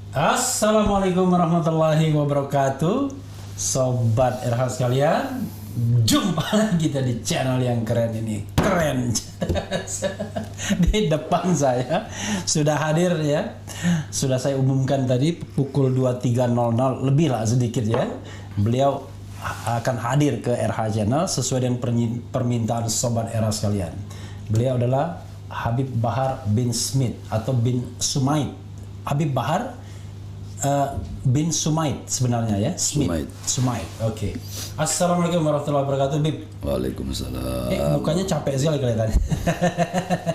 Assalamualaikum warahmatullahi wabarakatuh, Sobat RH sekalian. Jumpa lagi kita di channel yang keren ini. Keren. Di depan saya sudah hadir ya. Sudah saya umumkan tadi pukul 23.00 lebih lah sedikit ya. Beliau akan hadir ke RH Channel sesuai dengan permintaan Sobat RH sekalian. Beliau adalah Habib Bahar bin Smith atau bin Sumaid. Habib Bahar bin Sumaid sebenarnya ya, Sumaid. Oke. Assalamualaikum warahmatullahi wabarakatuh, Bib. Waalaikumsalam. Mukanya capek sekali kelihatannya.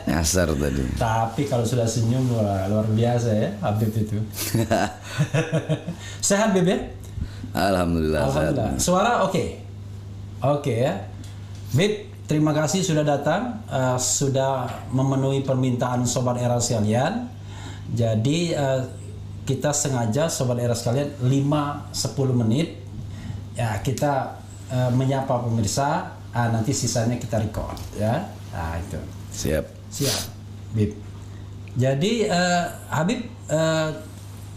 Nyasar tadi. Tapi kalau sudah senyum wah, luar biasa ya, Habib itu. Sehat, Bib ya? Alhamdulillah. Alhamdulillah. Sehat. Suara oke. Oke ya. Bib, terima kasih sudah datang, sudah memenuhi permintaan Sobat Era sekalian. Jadi kita sengaja Sobat Era sekalian 5-10 menit ya kita menyapa pemirsa, nanti sisanya kita record ya. Nah itu. Siap. Bib. Jadi Habib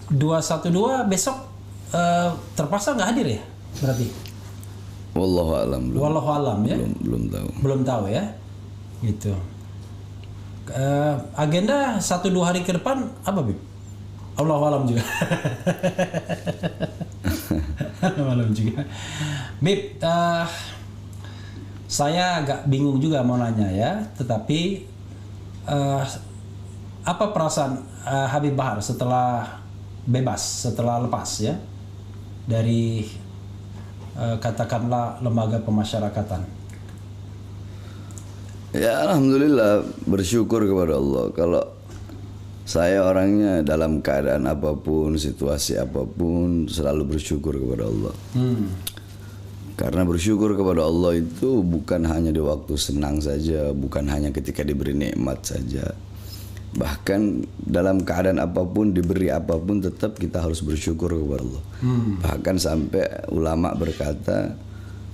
212 besok terpaksa nggak hadir ya berarti? Wallahu alam. Wallahu alam ya. Belum tahu. Belum tahu ya. Gitu. Agenda 1-2 hari ke depan apa, Bib? Allahu alam juga. Allahu alam juga. Bib, saya agak bingung juga mau nanya ya, tetapi apa perasaan Habib Bahar setelah bebas, setelah lepas ya dari katakanlah lembaga pemasyarakatan? Ya alhamdulillah, bersyukur kepada Allah. Kalau saya orangnya dalam keadaan apapun, situasi apapun selalu bersyukur kepada Allah. Karena bersyukur kepada Allah itu bukan hanya di waktu senang saja, bukan hanya ketika diberi nikmat saja. Bahkan dalam keadaan apapun, diberi apapun, tetap kita harus bersyukur kepada Allah. Bahkan sampai ulama berkata,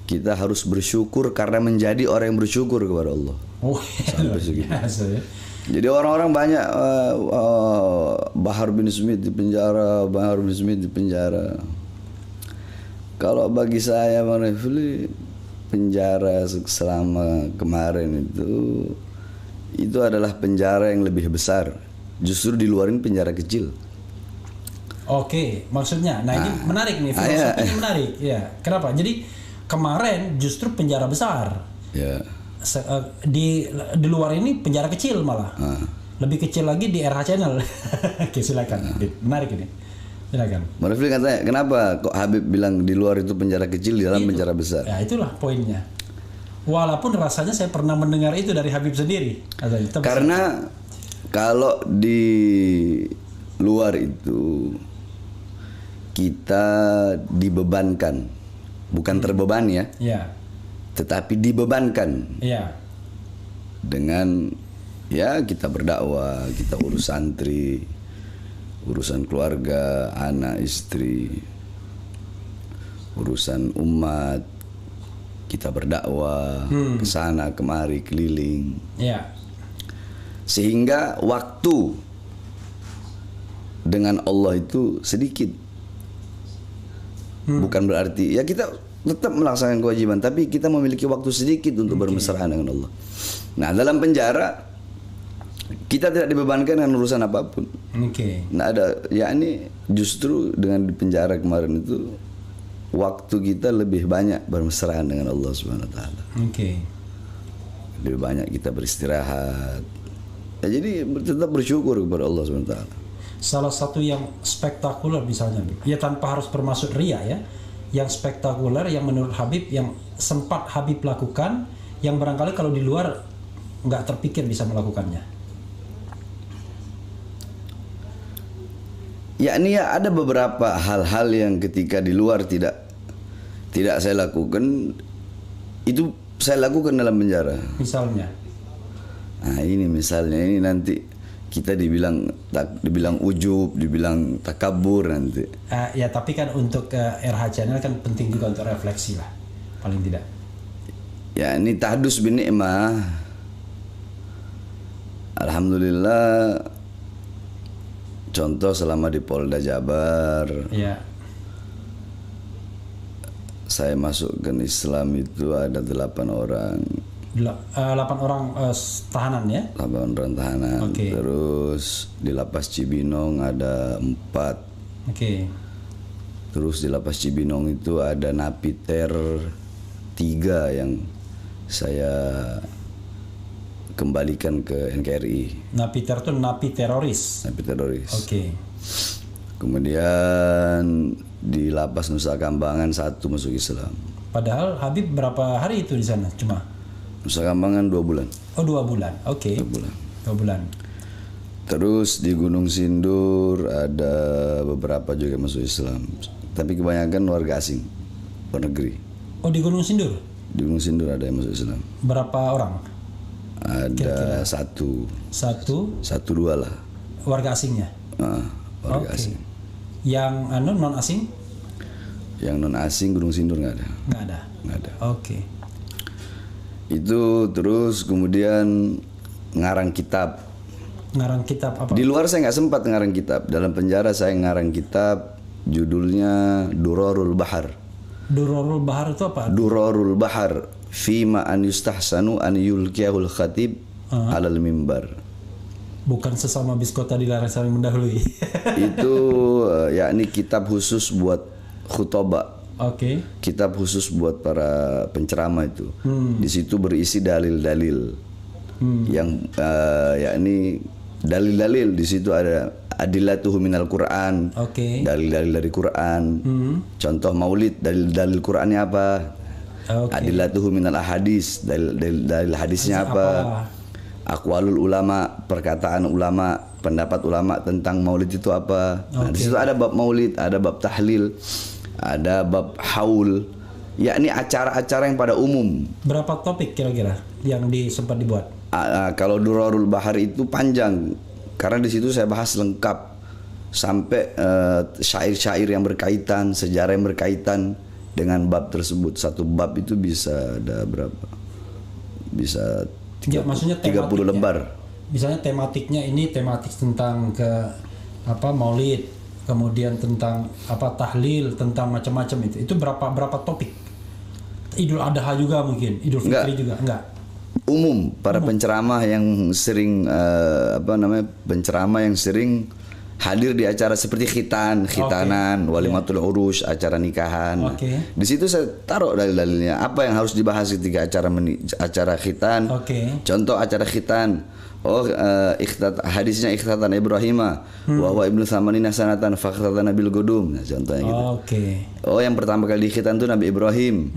kita harus bersyukur karena menjadi orang yang bersyukur kepada Allah. Oh, sampai segitu. Biasa, ya. Jadi orang-orang banyak Bahar bin Smith di penjara, Bahar bin Smith di penjara. Kalau bagi saya, Bang Refli, penjara selama kemarin itu adalah penjara yang lebih besar. Justru di luar ini penjara kecil. Oke, maksudnya, nah ini menarik nih, filosofinya menarik. Ya, kenapa? Jadi kemarin justru penjara besar. Ya. Di luar ini penjara kecil malah. Lebih kecil lagi di RH Channel. Oke, silakan. Menarik ini. Silakan. Bang Refli katanya, kenapa kok Habib bilang di luar itu penjara kecil, di dalam penjara besar? Ya, itulah poinnya. Walaupun rasanya saya pernah mendengar itu dari Habib sendiri. Karena kalau di luar itu kita dibebankan, bukan terbebani ya. Ya. Tetapi dibebankan. Iya. Dengan ya kita berdakwah, kita urus santri, urusan keluarga, anak, istri, urusan umat, kita berdakwah ke sana kemari keliling. Iya. Sehingga waktu dengan Allah itu sedikit. Bukan berarti ya kita tetap melaksanakan kewajiban, tapi kita memiliki waktu sedikit untuk bermesraan dengan Allah. Nah, dalam penjara kita tidak dibebankan dengan urusan apapun. Nah, ada yakni justru dengan di penjara kemarin itu waktu kita lebih banyak bermesraan dengan Allah Subhanahu wa taala. Lebih banyak kita beristirahat. Ya, jadi tetap bersyukur kepada Allah Subhanahu wa taala. Salah satu yang spektakuler misalnya, ya tanpa harus bermaksud ria ya, yang spektakuler yang menurut Habib yang sempat Habib lakukan yang barangkali kalau di luar nggak terpikir bisa melakukannya. Yakni ya ada beberapa hal-hal yang ketika di luar tidak saya lakukan, itu saya lakukan dalam penjara. Misalnya? Nah ini misalnya, ini nanti kita dibilang ujub, dibilang takabur nanti. Ya tapi kan untuk RH Channel kan penting juga untuk refleksi lah, paling tidak. Ya ini tahdus bin ni'mah. Alhamdulillah Contoh selama di Polda Jabar, Ya. saya masukkan Islam itu ada 8 orang. 8 orang tahanan ya? 8 orang tahanan. Oke. Terus di Lapas Cibinong ada 4. Oke. Terus di Lapas Cibinong itu ada napiter 3 yang saya kembalikan ke NKRI. Napiter tuh napi teroris. Napi teroris. Oke. Kemudian di Lapas Nusa Kambangan 1 masuk Islam. Padahal Habib berapa hari itu di sana? Cuma? Nusa Kambangan 2 bulan. Oh 2 bulan. Oke. 2 bulan. 2 bulan. Terus di Gunung Sindur ada beberapa juga masuk Islam. Tapi kebanyakan warga asing, luar negeri. Oh di Gunung Sindur? Di Gunung Sindur ada yang masuk Islam. Berapa orang? Ada satu 2 lah. Warga asingnya? Warga Oke. asing. Yang non asing? Yang non asing Gunung Sindur nggak ada. Nggak ada. Oke. Itu terus kemudian ngarang kitab. Ngarang kitab apa? Di luar saya nggak sempat ngarang kitab. Dalam penjara saya ngarang kitab, judulnya Durarul Bahar. Durarul Bahar itu apa? Durarul Bahar fima an yustahsanu an yulkiyahul khatib alal mimbar. Bukan sesama biskota dilarang saling mendahului. Itu yakni kitab khusus buat khutbah. Oke. Kitab khusus buat para penceramah itu. Di situ berisi dalil-dalil yang yakni dalil-dalil. Di situ ada adillatuhu minal Quran. Oke. Dalil-dalil dari Quran. Contoh maulid, dalil-dalil Qurannya apa? Oke. Adillatuhu minal ahadis, dalil hadisnya apa? Aqwalul ulama, perkataan ulama, pendapat ulama tentang maulid itu apa? Nah, di situ ada bab maulid, ada bab tahlil, ada bab haul, yakni acara-acara yang pada umum. Berapa topik kira-kira yang sempat dibuat? Kalau Durarul Bahar itu panjang, karena di situ saya bahas lengkap sampai syair-syair yang berkaitan, sejarah yang berkaitan dengan bab tersebut. Satu bab itu bisa ada berapa? Bisa 30, maksudnya 30 lembar. Misalnya tematiknya ini tematik tentang maulid, kemudian tentang tahlil, tentang macam-macam itu. Itu berapa topik? Idul Adha juga mungkin, Idul Fitri juga enggak? Umum para penceramah yang sering penceramah yang sering hadir di acara seperti khitanan, walimatul urus, acara nikahan. Di situ saya taruh dalil-dalilnya apa yang harus dibahas ketika acara khitan. Contoh acara khitan. Hadisnya ikhtatan Ibrahimah wa huwa ibnu thamanina sanatan fakhtatan bil gudum. Nah, contohnya gitu. Yang pertama kali dikhitan itu Nabi Ibrahim.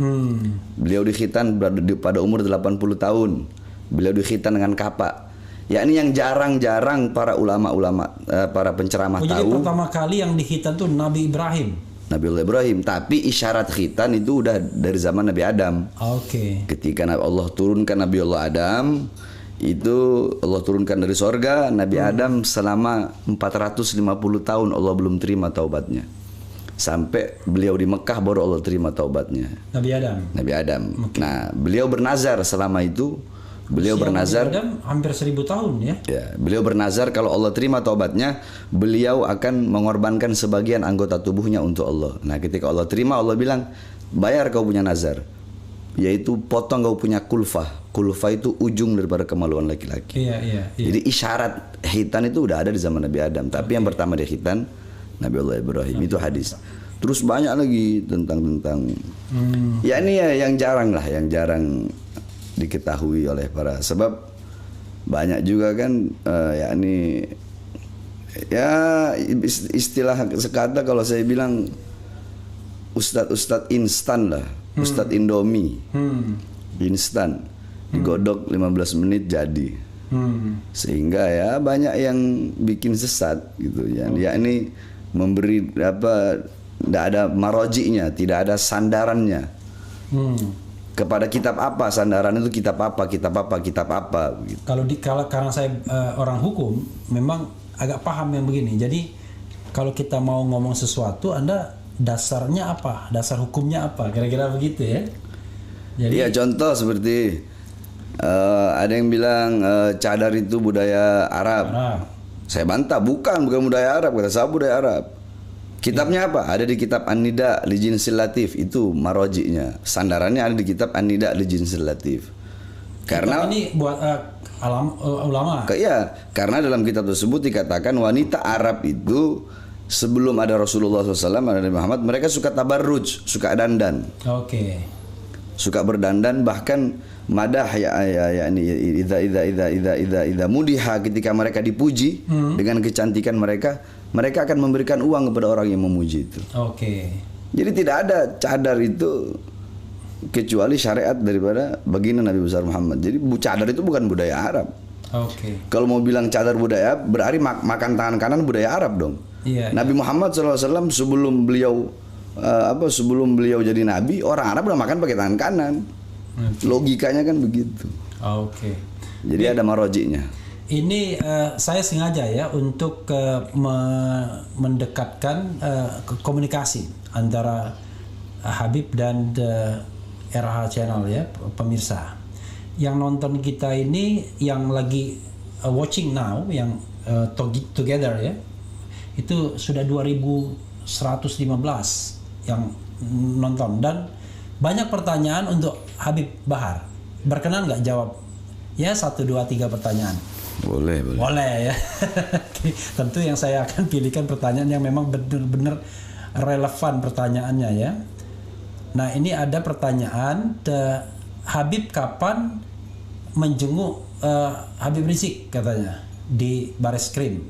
Beliau dikhitan pada umur 80 tahun. Beliau dikhitan dengan kapak. Yakni yang jarang-jarang para ulama-ulama, para penceramah tahu. Jadi pertama kali yang dikhitan tuh Nabi Ibrahim. Nabiullah Ibrahim, tapi isyarat khitan itu udah dari zaman Nabi Adam. Ketika Allah turunkan Nabiullah Adam, itu Allah turunkan dari sorga. Nabi Adam selama 450 tahun Allah belum terima taubatnya. Sampai beliau di Mekah baru Allah terima taubatnya. Nabi Adam. Nah, beliau bernazar selama itu. Beliau bernazar hampir 1000 tahun ya. Beliau bernazar kalau Allah terima taubatnya, beliau akan mengorbankan sebagian anggota tubuhnya untuk Allah. Nah, ketika Allah terima, Allah bilang, bayar kau punya nazar, yaitu potong kau punya kulfah. Kulfah itu ujung daripada kemaluan laki-laki. Jadi isyarat khitan itu udah ada di zaman Nabi Adam. Tapi yang pertama dia khitan Nabi Allah Ibrahim. Itu hadis. Terus banyak lagi tentang ya ini ya yang jarang diketahui oleh para, sebab banyak juga kan istilah sekata kalau saya bilang ustadz instan lah, ustadz Indomie, instan, digodok 15 menit jadi, sehingga ya banyak yang bikin sesat gitu ya. Yakni memberi tidak ada marojinya, tidak ada sandarannya. Kepada kitab apa, sandaran itu kitab apa gitu. Karena saya orang hukum memang agak paham yang begini. Jadi kalau kita mau ngomong sesuatu, Anda dasarnya apa? Dasar hukumnya apa? Kira-kira begitu ya. Jadi contoh seperti ada yang bilang cadar itu budaya Arab. Saya bantah, bukan budaya Arab, kata saya budaya Arab. Kitabnya apa? Ada di kitab An-Nida li Jinsil Latif, itu marojiknya. Sandarannya ada di kitab An-Nida li Jinsil Latif. Karena ini buat ulama. Iya, karena dalam kitab tersebut dikatakan wanita Arab itu sebelum ada Rasulullah SAW, ada Nabi Muhammad, mereka suka tabarruj, suka dandan. Oke. Suka berdandan, bahkan madah idza mudiha, ketika mereka dipuji dengan kecantikan mereka, mereka akan memberikan uang kepada orang yang memuji itu. Oke. Jadi tidak ada cadar itu kecuali syariat daripada baginda Nabi besar Muhammad. Jadi cadar itu bukan budaya Arab. Oke. Kalau mau bilang cadar budaya, berarti makan tangan kanan budaya Arab dong. Iya. Nabi Muhammad SAW sebelum beliau sebelum beliau jadi nabi, orang Arab udah makan pakai tangan kanan. Logikanya kan begitu. Oke. Jadi ada marojiknya. Ini saya sengaja ya untuk mendekatkan komunikasi antara Habib dan RH Channel ya, pemirsa. Yang nonton kita ini, yang lagi watching now, yang together ya, itu sudah 2115 yang nonton, dan banyak pertanyaan untuk Habib Bahar. Berkenan nggak jawab? Ya 1, 2, 3 pertanyaan. Boleh. Boleh ya. Tentu yang saya akan pilihkan pertanyaan yang memang benar-benar relevan pertanyaannya ya. Nah, ini ada pertanyaan, Habib kapan menjenguk Habib Rizik katanya di Bareskrim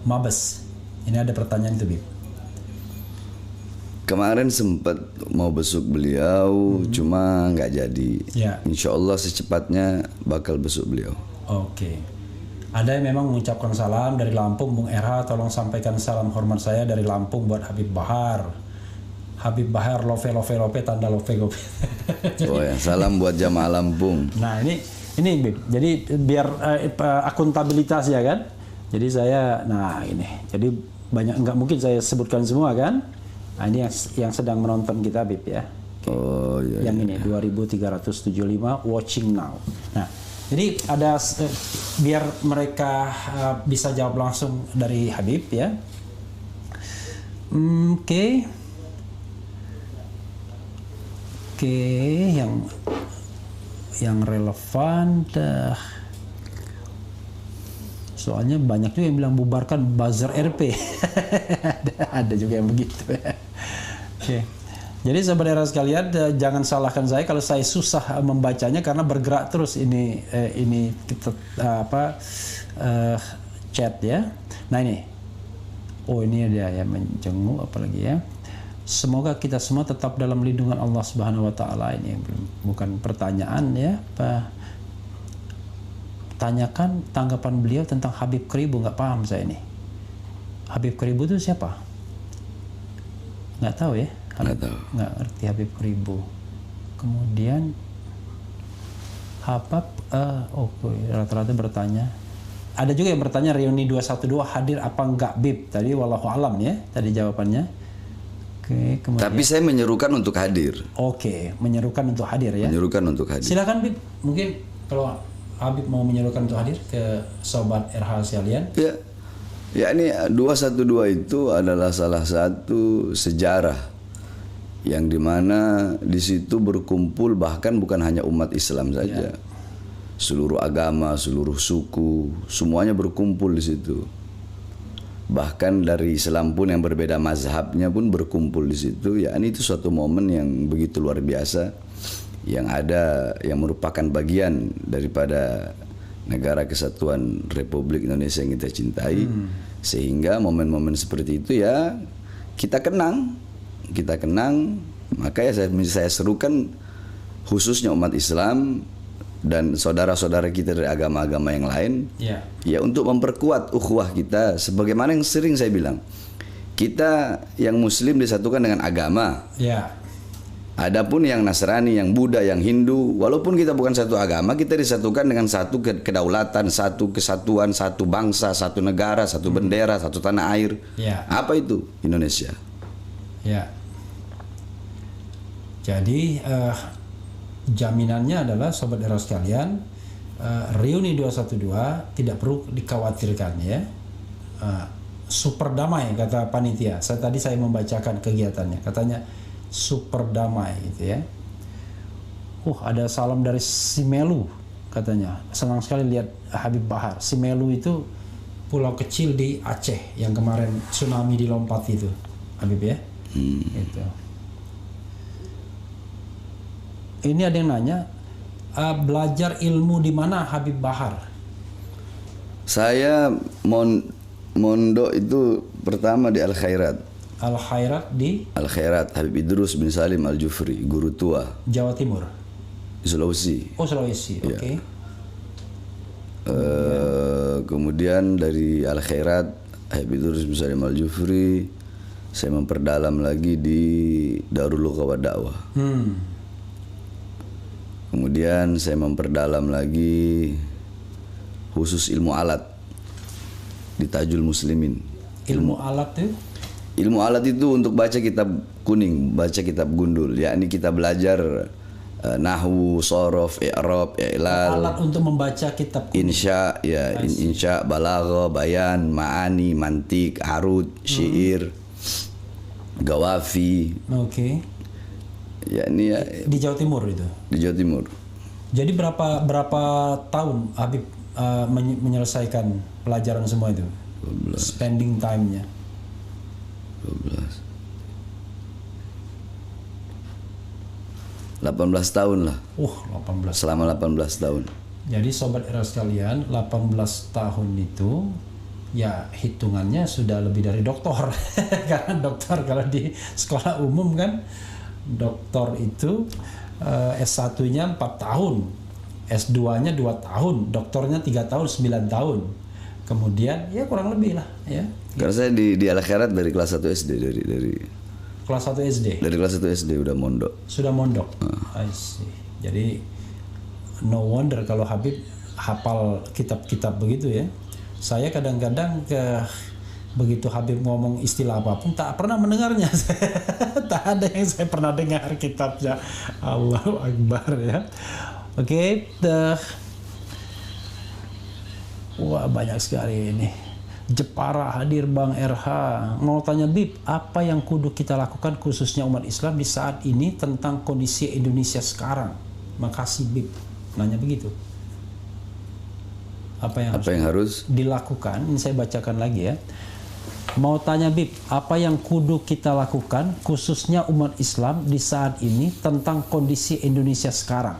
Mabes. Ini ada pertanyaan itu, Bib. Kemarin sempat mau besuk beliau, cuma nggak jadi. Ya. Insya Allah secepatnya bakal besuk beliau. Oke. Ada yang memang mengucapkan salam dari Lampung, Bung RH, tolong sampaikan salam hormat saya dari Lampung buat Habib Bahar. Habib Bahar love tanda love. Oh ya, salam buat jamaah Lampung. Nah, ini Bib. Jadi biar akuntabilitas ya kan. Jadi saya, nah ini. Jadi banyak, nggak mungkin saya sebutkan semua kan. Nah, ini yang sedang menonton kita, Bib ya. Oke. Oh iya. Yang ini 2375 watching now. Nah, jadi ada biar mereka bisa jawab langsung dari Habib ya. Oke, yang relevan. Soalnya banyak juga yang bilang bubarkan buzzer RP. ada juga yang begitu. Oke. Jadi saudara sekalian, jangan salahkan saya kalau saya susah membacanya karena bergerak terus ini kita chat ya. Nah ini, ini dia ya, menjenguk apalagi ya. Semoga kita semua tetap dalam lindungan Allah Subhanahu Wa Taala. Ini bukan pertanyaan ya. Tanyakan tanggapan beliau tentang Habib Keribu, nggak paham saya ini. Habib Keribu itu siapa? Nggak tahu ya. Nggak ngerti Habib Keribu. Kemudian Habab rata-rata bertanya. Ada juga yang bertanya reuni 212 hadir apa enggak Bib? Tadi wallahu alam ya, tadi jawabannya. Oke, kemudian. Tapi saya menyerukan untuk hadir. Oke, menyerukan untuk hadir ya. Menyerukan untuk hadir. Silakan Bib, mungkin kalau Habib mau menyerukan untuk hadir ke sobat RH sekalian. Ya ini 212 itu adalah salah satu sejarah yang dimana di situ berkumpul bahkan bukan hanya umat Islam saja, seluruh agama, seluruh suku, semuanya berkumpul di situ. Bahkan dari Islam pun yang berbeda mazhabnya pun berkumpul di situ. Ya ini itu suatu momen yang begitu luar biasa, yang merupakan bagian daripada negara kesatuan Republik Indonesia yang kita cintai. Sehingga momen-momen seperti itu ya kita kenang, makanya saya serukan khususnya umat Islam dan saudara-saudara kita dari agama-agama yang lain, ya untuk memperkuat ukhuwah kita. Sebagaimana yang sering saya bilang, kita yang Muslim disatukan dengan agama. Adapun yang Nasrani, yang Buddha, yang Hindu, walaupun kita bukan satu agama, kita disatukan dengan satu kedaulatan, satu kesatuan, satu bangsa, satu negara, satu bendera, satu tanah air. Apa itu? Indonesia. Jadi jaminannya adalah sobat era sekalian, reuni 212 tidak perlu dikhawatirkan ya. Super damai kata panitia. Tadi saya membacakan kegiatannya, katanya super damai gitu ya. Ada salam dari Simelu katanya. Senang sekali lihat Habib Bahar. Simelu itu pulau kecil di Aceh yang kemarin tsunami dilompat itu, Habib ya. Gitu. Ini ada yang nanya, belajar ilmu di mana Habib Bahar? Saya mondok itu pertama di Al Khairat. Al Khairat di Al Khairat Habib Idrus bin Salim Al Jufri, guru tua. Jawa Timur. Di Sulawesi. Oh, Sulawesi. Oke. Okay. Kemudian dari Al Khairat Habib Idrus bin Salim Al Jufri, saya memperdalam lagi di Darul Lughah wa Dakwah. Kemudian saya memperdalam lagi khusus ilmu alat di Tajul Muslimin. Ilmu alat itu? Ilmu alat itu untuk baca kitab kuning, baca kitab gundul, yakni kita belajar nahwu, shorof, i'rab, i'lal. Alat untuk membaca kitab kuning. Insya, ya, insya, balaghah, bayan, ma'ani, mantik, arud, syair, gawafi. Oke. Yakni ya, di Jawa Timur itu. Di Jawa Timur. Jadi berapa tahun Habib menyelesaikan pelajaran semua itu? 12. Spending time-nya. 18 tahun lah. 18. Selama 18 tahun. Jadi sobat era sekalian, 18 tahun itu ya hitungannya sudah lebih dari doktor. Karena dokter kalau di sekolah umum kan, doktor itu S1-nya 4 tahun, S2-nya 2 tahun, doktornya 3 tahun, 9 tahun. Kemudian ya kurang lebih lah ya. Karena saya di Al Khairat dari kelas 1 SD, dari kelas 1 SD. Dari kelas 1 SD udah mondok. Sudah mondok. I see. Jadi no wonder kalau Habib hafal kitab-kitab begitu ya. Saya kadang-kadang begitu Habib ngomong istilah apapun tak pernah mendengarnya. Tak ada yang saya pernah dengar kitabnya. Allahu Akbar ya. Oke, wah banyak sekali ini. Jepara hadir Bang RH. Mau tanya Bib, apa yang kudu kita lakukan khususnya umat Islam di saat ini tentang kondisi Indonesia sekarang? Makasih Bib. Nanya begitu. Apa yang harus dilakukan? Ini saya bacakan lagi ya. Mau tanya Bib, apa yang kudu kita lakukan khususnya umat Islam di saat ini tentang kondisi Indonesia sekarang?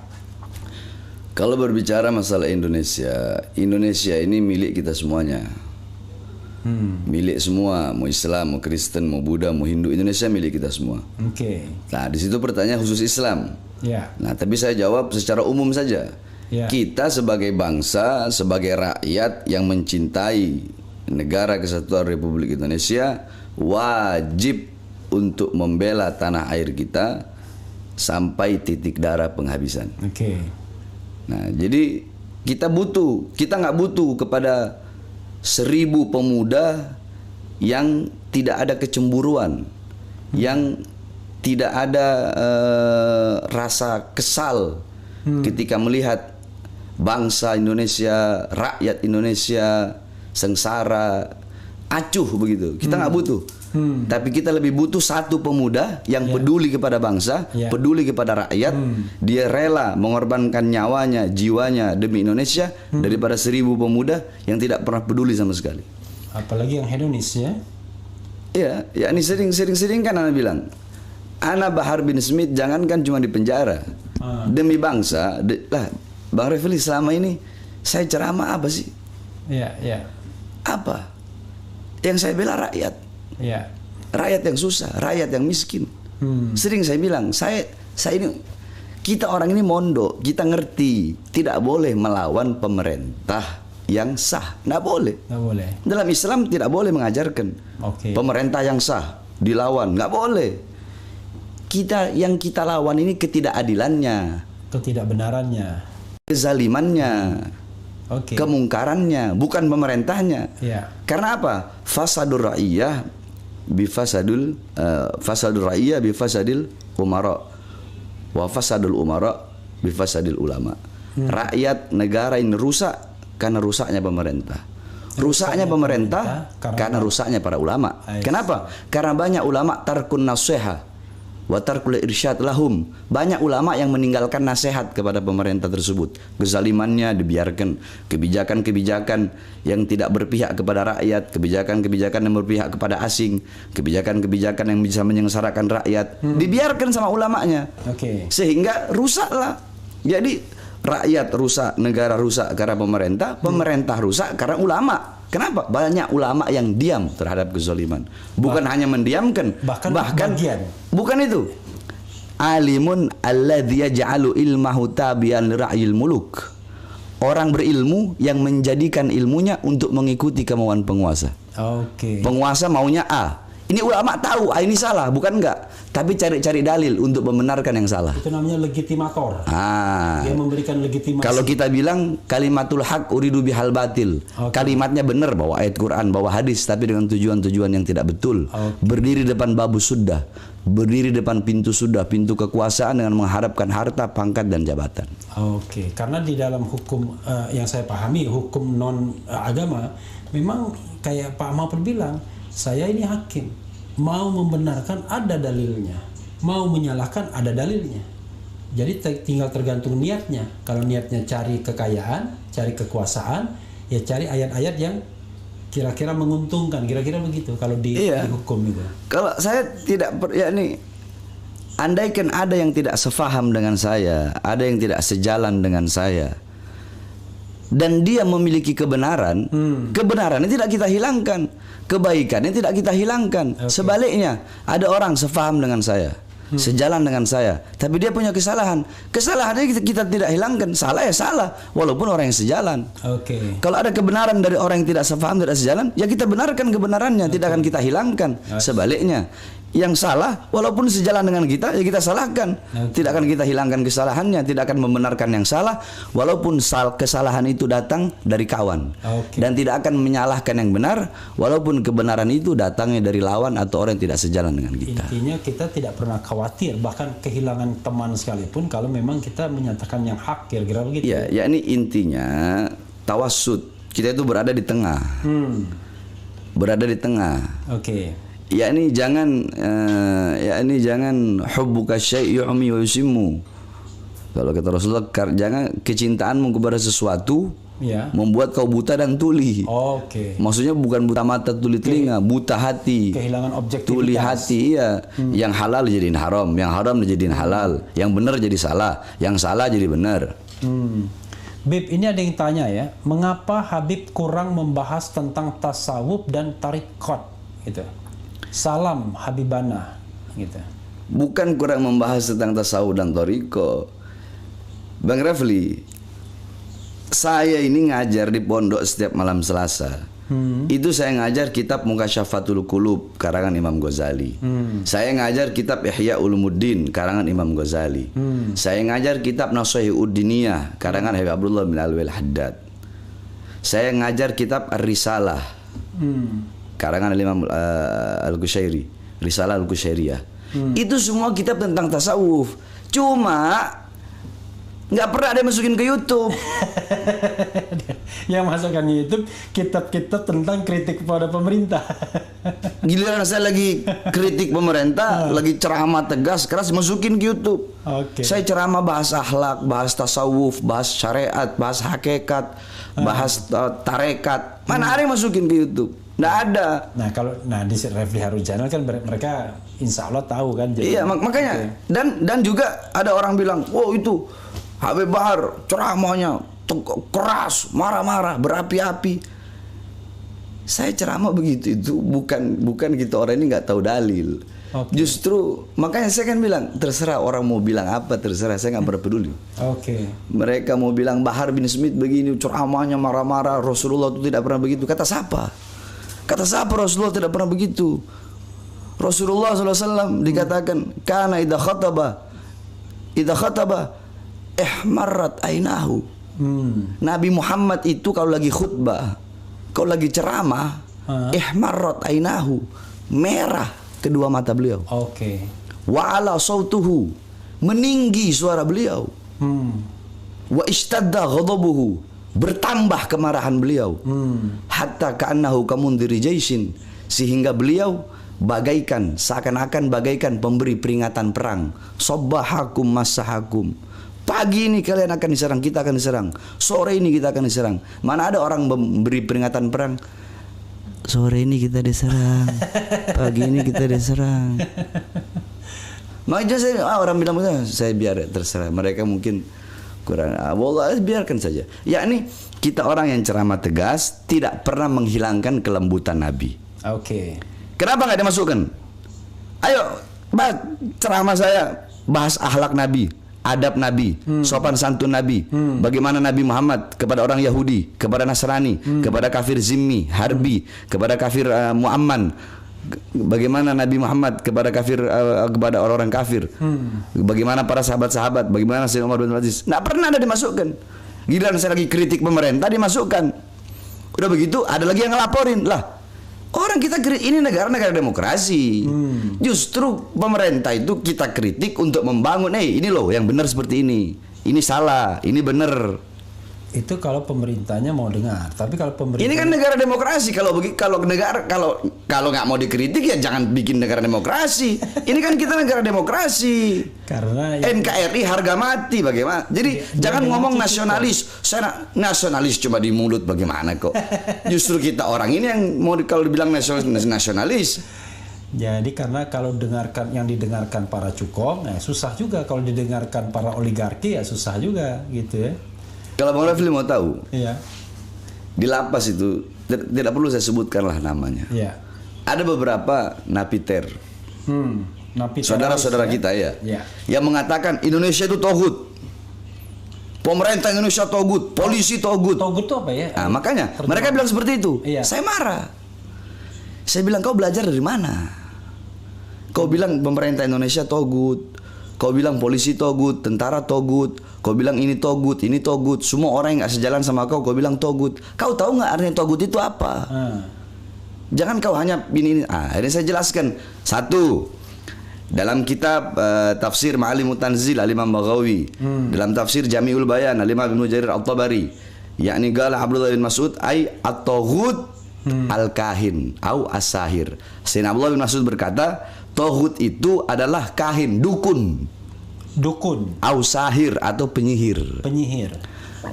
Kalau berbicara masalah Indonesia, Indonesia ini milik kita semuanya. Milik semua, mau Islam, mau Kristen, mau Buddha, mau Hindu, Indonesia milik kita semua. Oke. Nah, di situ pertanyaan khusus Islam. Ya. Nah, tapi saya jawab secara umum saja. Ya. Kita sebagai bangsa, sebagai rakyat yang mencintai negara kesatuan Republik Indonesia, wajib untuk membela tanah air kita sampai titik darah penghabisan. Oke. Nah, jadi kita nggak butuh kepada 1000 pemuda yang tidak ada kecemburuan, yang tidak ada rasa kesal ketika melihat bangsa Indonesia, rakyat Indonesia sengsara, acuh begitu. Kita nggak butuh. Tapi kita lebih butuh satu pemuda yang peduli kepada bangsa, peduli kepada rakyat. Dia rela mengorbankan nyawanya, jiwanya demi Indonesia daripada 1000 pemuda yang tidak pernah peduli sama sekali. Apalagi yang hedonis ya. Ya, ini sering kan anak bilang, Ana Bahar bin Smith jangankan cuma di penjara demi bangsa. Lah, Bang Refli selama ini saya ceramah apa sih? Iya. Apa? Yang saya bela rakyat. Ya. Rakyat yang susah, rakyat yang miskin. Sering saya bilang, saya ini, kita orang ini mondok, kita ngerti tidak boleh melawan pemerintah yang sah, nggak boleh. Nggak boleh. Dalam Islam tidak boleh mengajarkan pemerintah yang sah dilawan, nggak boleh. Yang kita lawan ini ketidakadilannya, ketidakbenarannya, kezalimannya, kemungkarannya, bukan pemerintahnya. Ya. Karena apa? Fasadur ra'iyah bifasadul bifasadil umara wa fasadul umara bifasadil ulama. Rakyat negara ini rusak karena rusaknya pemerintah. Rusaknya pemerintah karena rusaknya para ulama. Kenapa? Karena banyak ulama tarkun nasiha wa tarkul irsyad lahum. Banyak ulama yang meninggalkan nasihat kepada pemerintah tersebut. Kezalimannya dibiarkan, kebijakan-kebijakan yang tidak berpihak kepada rakyat, kebijakan-kebijakan yang berpihak kepada asing, kebijakan-kebijakan yang bisa menyengsarakan rakyat, dibiarkan sama ulamanya. Sehingga rusaklah. Jadi rakyat rusak, negara rusak karena pemerintah, pemerintah rusak karena ulama. Kenapa? Banyak ulama yang diam terhadap kezaliman. Bukan hanya mendiamkan, bahkan bukan itu. Alimun alladzi yaj'alu ilmahu tabi'an li ra'yil muluk. Orang berilmu yang menjadikan ilmunya untuk mengikuti kemauan penguasa. Penguasa maunya A. Ini ulama tahu, ini salah, bukan enggak. Tapi cari-cari dalil untuk membenarkan yang salah. Itu namanya legitimator. Dia memberikan legitimasi. Kalau kita bilang kalimatul haq uridu bihal batil. Kalimatnya benar, bawa ayat Quran, bawa hadis, tapi dengan tujuan-tujuan yang tidak betul. Berdiri depan babu sudah, berdiri depan pintu sudah, pintu kekuasaan dengan mengharapkan harta, pangkat, dan jabatan. Karena di dalam hukum yang saya pahami, hukum non agama, memang kayak Pak Mahfud bilang, saya ini hakim, mau membenarkan ada dalilnya, mau menyalahkan ada dalilnya. Jadi tinggal tergantung niatnya. Kalau niatnya cari kekayaan, cari kekuasaan, ya cari ayat-ayat yang kira-kira menguntungkan, kira-kira begitu kalau di hukum itu. Kalau saya tidak andaikan ada yang tidak sefaham dengan saya, ada yang tidak sejalan dengan saya, dan dia memiliki kebenaran, kebenarannya tidak kita hilangkan, kebaikannya tidak kita hilangkan. Sebaliknya, ada orang sefaham dengan saya, sejalan dengan saya, tapi dia punya kesalahan. Kesalahannya kita tidak hilangkan. Salah ya salah, walaupun orang yang sejalan. Kalau ada kebenaran dari orang yang tidak sefaham, tidak sejalan, ya kita benarkan kebenarannya, tidak akan kita hilangkan. Sebaliknya, yang salah walaupun sejalan dengan kita, ya kita salahkan. Tidak akan kita hilangkan kesalahannya, tidak akan membenarkan yang salah walaupun kesalahan itu datang dari kawan. Dan tidak akan menyalahkan yang benar walaupun kebenaran itu datangnya dari lawan atau orang yang tidak sejalan dengan kita. Intinya kita tidak pernah khawatir bahkan kehilangan teman sekalipun kalau memang kita menyatakan yang hak, kira-kira begitu. Ya ini intinya tawassut. Kita itu berada di tengah. Berada di tengah. Yakni jangan hubbuka syai' yu'mi wa yusimmu. Kalau kata Rasulullah, jangan kecintaanmu kepada sesuatu membuat kau buta dan tuli. Maksudnya bukan buta mata tuli telinga, buta hati. Kehilangan objektivitas. Tuli hati, Yang halal jadiin haram, yang haram jadiin halal, yang benar jadi salah, yang salah jadi benar. Bib, ini ada yang tanya ya, mengapa Habib kurang membahas tentang tasawuf dan tariqat gitu? Salam Habibana gitu. Bukan kurang membahas tentang tasawuf dan thariqah, Bang Rafli. Saya ini ngajar di pondok setiap malam Selasa. Itu saya ngajar kitab Mukasyafatul Qulub karangan Imam Ghazali. Saya ngajar kitab Ihya Ulumuddin karangan Imam Ghazali. Saya ngajar kitab Nashihud Diniyah karangan Habib Abdullah bin Alwi Al-Haddad. Saya ngajar kitab Ar-Risalah karangan Imam Al-Qushairi, Risalah Al-Qushairiyah. Itu semua kitab tentang tasawuf. Cuma nggak pernah ada masukin ke YouTube. Yang masukkan YouTube kitab-kitab tentang kritik kepada pemerintah. Giliran saya lagi kritik pemerintah, lagi ceramah tegas keras, masukin ke YouTube. Saya ceramah bahas akhlak, bahas tasawuf, bahas syariat, bahas hakikat, bahas tarekat. Mana ada yang masukin ke YouTube? Nggak ada. Nah di Refli Harun Channel kan mereka insya Allah tahu kan. Iya makanya. Dan juga ada orang bilang, wow itu Habib Bahar ceramahnya keras, marah-marah, berapi-api. Saya ceramah begitu itu bukan gitu, orang ini nggak tahu dalil. Justru makanya saya kan bilang terserah orang mau bilang apa, terserah, saya nggak pernah peduli. Mereka mau bilang Bahar bin Smith begini ceramahnya marah-marah, Rasulullah itu tidak pernah begitu. Kata siapa? Kata siapa Rasulullah tidak pernah begitu? Rasulullah SAW dikatakan kana idza khataba ihmarrat ainahu. Nabi Muhammad itu kalau lagi khutbah, kalau lagi ceramah, ihmarrat ainahu, merah kedua mata beliau. Wa ala sautuhu, meninggi suara beliau. wa ishtadda ghadabuhu, bertambah kemarahan beliau, hatta ka'annahu kamundiri jaisin, sehingga beliau bagaikan, seakan-akan bagaikan pemberi peringatan perang. Sabbahakum masahakum, pagi ini kalian akan diserang, kita akan diserang. Sore ini kita akan diserang. Mana ada orang memberi peringatan perang, sore ini kita diserang, pagi ini kita diserang. Makanya orang bilang, saya biar terserah. Mereka mungkin kurang, wallah biarkan saja. Yakni kita orang yang ceramah tegas, tidak pernah menghilangkan kelembutan Nabi. Oke. Kenapa nggak dimasukkan? Ayo, ceramah saya bahas akhlak Nabi, adab Nabi, sopan santun Nabi, bagaimana Nabi Muhammad kepada orang Yahudi, kepada Nasrani, kepada kafir zimmi, harbi, kepada kafir mu'amman, bagaimana Nabi Muhammad kepada kafir, kepada orang-orang kafir, bagaimana para sahabat-sahabat, bagaimana Sayyidina Umar bin Aziz. Nggak pernah ada dimasukkan. Giliran saya lagi kritik pemerintah dimasukkan. Udah begitu ada lagi yang ngelaporin lah. Orang kita ini negara demokrasi. Justru pemerintah itu kita kritik untuk membangun. Ini loh yang benar seperti ini. Ini salah, ini benar. Itu kalau pemerintahnya mau dengar. Tapi kalau pemerintah, ini kan negara demokrasi. Kalau negara kalau nggak mau dikritik ya jangan bikin negara demokrasi. Ini kan kita negara demokrasi. Karena NKRI harga mati bagaimana? Jadi jangan ngomong nasionalis. Saya nasionalis cuma di mulut bagaimana kok? Justru kita orang ini yang mau kalau dibilang nasionalis. Jadi karena kalau yang didengarkan para cukong, susah juga. Kalau didengarkan para oligarki ya susah juga gitu ya. Kalau Bang Rafli mau tahu, iya, di lapas itu tidak perlu saya sebutkan lah namanya. Iya. Ada beberapa napiter, saudara-saudara kita ya, yang mengatakan Indonesia itu togut, pemerintah Indonesia togut, polisi togut. Togut itu apa ya? Nah, makanya mereka bilang seperti itu. Iya. Saya marah. Saya bilang, kau belajar dari mana? Kau bilang pemerintah Indonesia togut, kau bilang polisi togut, tentara togut, kau bilang ini togut, semua orang yang nggak sejalan sama kau bilang togut. Kau tahu nggak artinya togut itu apa? Jangan kau hanya ini. Ini saya jelaskan. Satu, dalam kitab tafsir Ma'alimut Tanzil Al-Imam Baghawi, dalam tafsir Jami'ul Bayan Al-Imam Ibnu Jarir At-Tabari, yakni qala Abdullah bin Mas'ud ay at-taghut al-kahin au as-sahir. Sayyidina Abdullah bin Mas'ud berkata, toghut itu adalah kahin, dukun, au sahir atau penyihir.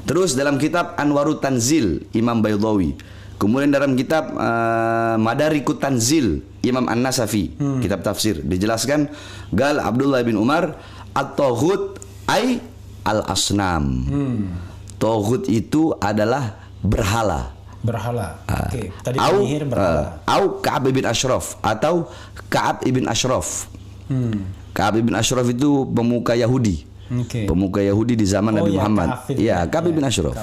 Terus dalam kitab Anwarut Tanzil Imam Baydawi, kemudian dalam kitab Madarikut Tanzil Imam An-Nasafi, kitab tafsir, dijelaskan gal Abdullah bin Umar, at-taghut ay al-asnam. Taghut itu adalah berhala. Oke. Tadi penyihir berhala. Au Ka'ab ibn Ashraf atau Ka'ab ibn Ashraf. Ka'ab ibn Ashraf itu pemuka Yahudi. Pemuka Yahudi di zaman Nabi Muhammad. Ka'ab ibn Ashraf.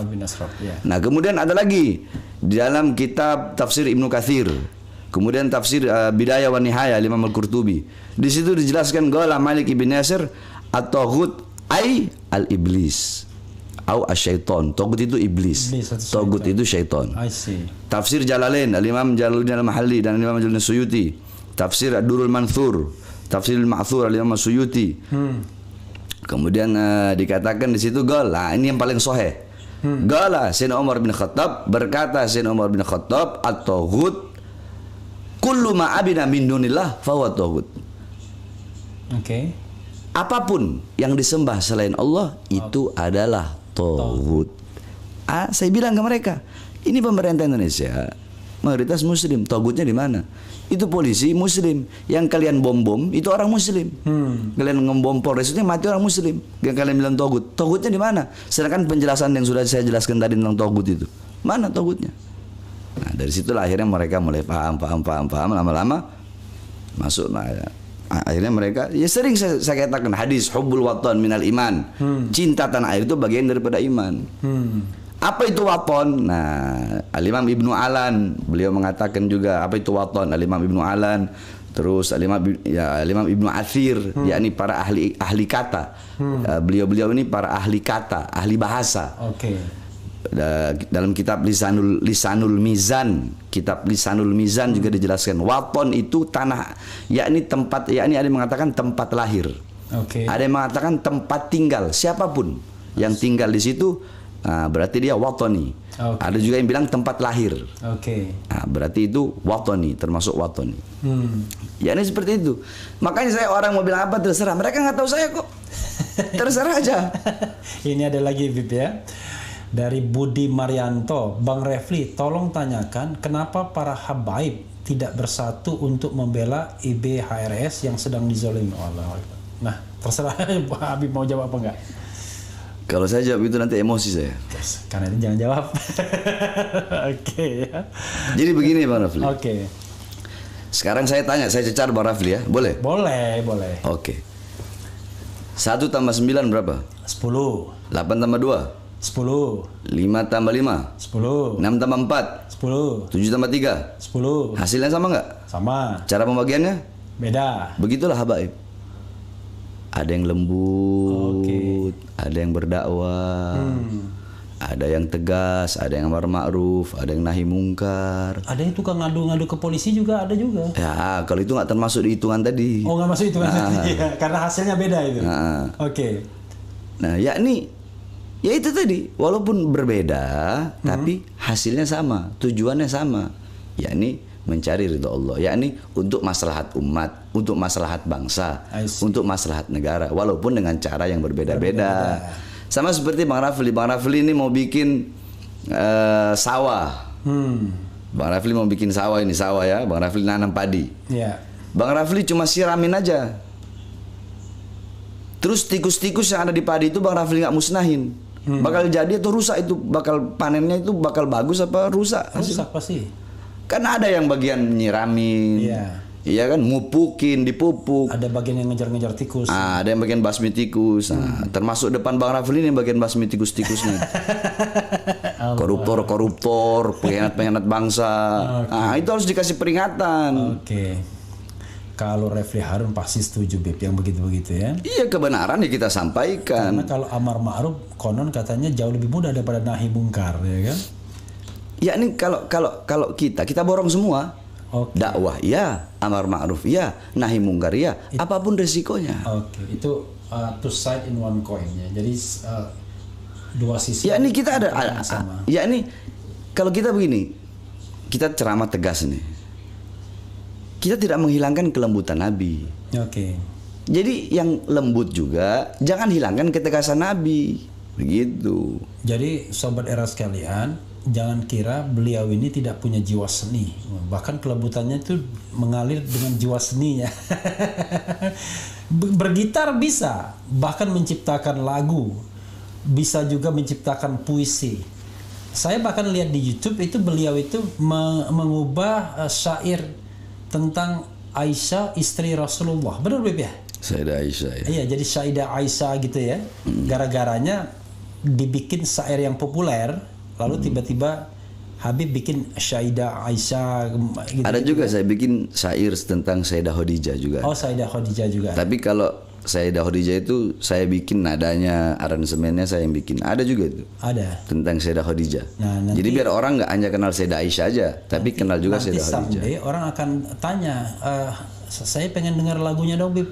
Nah, kemudian ada lagi di dalam kitab tafsir Ibnu Katsir. Kemudian tafsir Bidayah wa Nihayah Imam Al-Qurtubi. Di situ dijelaskan qala Malik ibn Yasir at-taghut ay al-iblis. Au asyaiton. Togut itu iblis. Togut itu syaiton. Tafsir Jalalain Al-Imam Jalaluddin Al-Mahalli dan Imam Jalaluddin Suyuti. Tafsir Ad-Durrul Manthur, Tafsir Al-Ma'thur Al-Imam Suyuti. Kemudian dikatakan di situ ini yang paling sahih. Gala Sayyidina Umar bin Khattab, berkata Sayyidina Umar bin Khattab, at-taghut kullu ma abina min dunillah fa huwa taghut. Apapun yang disembah selain Allah itu adalah taghut. Saya bilang ke mereka, ini pemerintah Indonesia mayoritas muslim, taghutnya di mana? Itu polisi muslim, yang kalian bom itu orang muslim. Kalian ngebom Polres itu mati orang muslim. Yang kalian bilang taghutnya di mana? Sedangkan penjelasan yang sudah saya jelaskan tadi tentang taghut itu, mana taghutnya? Nah, dari situlah akhirnya mereka mulai paham, lama-lama masuk akhirnya mereka, ya sering saya katakan hadis hubbul watan minal iman, cinta tanah air itu bagian daripada iman. Apa itu waton? Nah, Al-Imam Ibnu Alan beliau mengatakan juga apa itu waton. Al-Imam Ibnu Alan, terus Al-Imam Ibnu Athir, yakni para ahli kata. Beliau ini para ahli kata, ahli bahasa. Dalam kitab Lisanul Mizan, kitab Lisanul Mizan juga dijelaskan waton itu tanah, yakni tempat, yakni ada yang mengatakan tempat lahir, ada yang mengatakan tempat tinggal siapapun yang tinggal di situ, berarti dia watoni. Ada juga yang bilang tempat lahir. Berarti itu watoni, termasuk watoni. Ya ini seperti itu. Makanya saya orang mau bilang apa terserah, mereka nggak tahu saya kok. Terserah aja. Ini ada lagi Bib ya. Dari Budi Marianto, Bang Refli, tolong tanyakan kenapa para habaib tidak bersatu untuk membela IBHRS yang sedang dizolimi Allah. Nah, terserah Habib mau jawab apa enggak? Kalau saya jawab itu nanti emosi saya. Karena itu jangan jawab. Oke ya. Jadi begini Bang Rafli. Oke. Sekarang saya tanya, saya cecar Bang Rafli ya, boleh? Boleh. Oke. 1 tambah 9 berapa? 10. 8 tambah 2? 10. 5 tambah 5? 10. 6 tambah 4? 10. 7 tambah 3? 10. Hasilnya sama nggak? Sama. Cara pembagiannya? Beda. Begitulah habaib. Ada yang lembut, ada yang berdakwah, ada yang tegas, ada yang amar ma'ruf, ada yang nahi mungkar. Ada yang tukang ngadu-ngadu ke polisi juga ada juga. Ya, kalau itu nggak termasuk di hitungan tadi. Oh, nggak masuk hitungan tadi. Ya, karena hasilnya beda itu. Oke. Nah, yakni ya itu tadi, walaupun berbeda, tapi hasilnya sama, tujuannya sama, yakni mencari ridha Allah, yakni untuk maslahat umat, untuk maslahat bangsa, untuk maslahat negara, walaupun dengan cara yang berbeda-beda. Sama seperti Bang Rafli. Bang Rafli ini mau bikin sawah. Bang Rafli mau bikin sawah, ini sawah ya. Bang Rafli nanam padi. Bang Rafli cuma siramin aja. Terus tikus-tikus yang ada di padi itu Bang Rafli nggak musnahin. Bakal jadi atau rusak itu, bakal panennya itu bakal bagus apa rusak? Rusak pasti. Kan ada yang bagian nyiramin. Iya kan, mupukin, dipupuk. Ada bagian yang ngejar-ngejar tikus. Ada yang bagian basmi tikus. Termasuk depan Bang Rafli ini bagian basmi tikus-tikusnya. Koruptor, pengkhianat bangsa. Itu harus dikasih peringatan. Kalau Refli Harun pasti setuju Beb yang begitu-begitu ya. Iya, kebenaran ya kita sampaikan. Karena kalau amar ma'ruf konon katanya jauh lebih mudah daripada nahi mungkar ya kan. Ya ini kalau kita borong semua. Dakwah ya, amar ma'ruf ya, nahi mungkar ya, apapun resikonya. Itu two side in one coin ya. Jadi dua sisi. Ya ini kita ada sama. Ya ini kalau kita begini, kita ceramah tegas nih. Kita tidak menghilangkan kelembutan Nabi. Jadi yang lembut juga jangan hilangkan ketegasan Nabi. Begitu. Jadi sobat era sekalian, jangan kira beliau ini tidak punya jiwa seni. Bahkan kelembutannya itu mengalir dengan jiwa seninya. Bergitar bisa, bahkan menciptakan lagu, bisa juga menciptakan puisi. Saya bahkan lihat di YouTube itu beliau itu mengubah syair tentang Aisyah istri Rasulullah. Benar Beb ya? Sayyidah Aisyah ya. Iya, jadi Sayyidah Aisyah gitu ya. Gara-garanya dibikin syair yang populer. Lalu tiba-tiba Habib bikin Sayyidah Aisyah gitu. Ada juga saya bikin syair tentang Sayyidah Khadijah juga. Sayyidah Khadijah juga. Tapi kalau Sayyidah Khadijah itu saya bikin nadanya, aransemennya saya yang bikin. Ada juga itu. Ada. Tentang Sayyidah Khadijah. Nanti, jadi biar orang nggak hanya kenal Sayyidah Aisyah aja, tapi kenal juga Sayyidah Khadijah. Nanti orang akan tanya, saya pengen dengar lagunya dong Bib.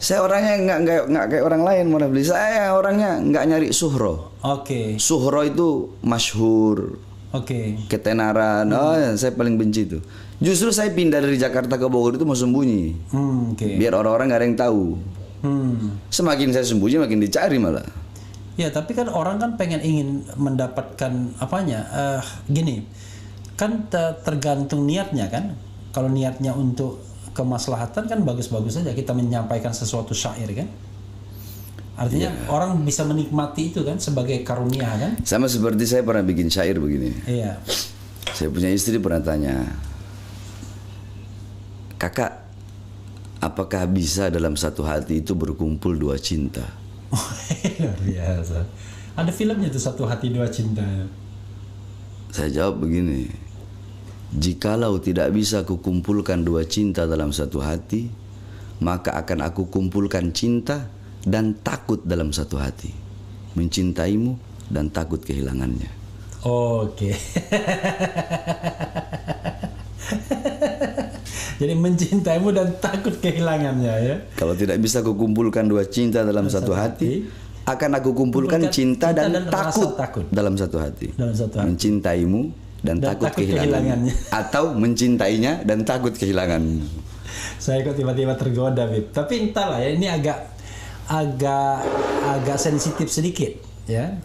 Saya orangnya nggak kayak orang lain mau beli. Saya orangnya nggak nyari suhro. Suhro itu masyhur. Ketenaran. Saya paling benci itu. Justru saya pindah dari Jakarta ke Bogor itu mau sembunyi. Biar orang-orang nggak ada yang tahu. Semakin saya sembunyi makin dicari malah. Ya tapi kan orang kan ingin mendapatkan apanya. Gini, kan tergantung niatnya kan. Kalau niatnya untuk kemaslahatan kan bagus-bagus saja kita menyampaikan sesuatu syair kan. Artinya orang bisa menikmati itu kan sebagai karunia kan. Sama seperti saya pernah bikin syair begini. Saya punya istri pernah tanya, "Kakak, apakah bisa dalam satu hati itu berkumpul dua cinta?" Luar biasa. Ada filmnya tuh Satu Hati Dua Cinta. Saya jawab begini, jikalau tidak bisa kukumpulkan dua cinta dalam satu hati, maka akan aku kumpulkan cinta dan takut dalam satu hati, mencintaimu dan takut kehilangannya. Jadi mencintaimu dan takut kehilangannya ya. Kalau tidak bisa kukumpulkan dua cinta dalam satu hati, akan aku kumpulkan cinta dan takut rasa takut dalam satu hati. dalam satu hati. Mencintaimu dan takut kehilangannya. Atau mencintainya dan takut kehilangan. Saya kok tiba-tiba tergoda, Bib. Tapi entahlah ya, ini agak sensitif sedikit ya.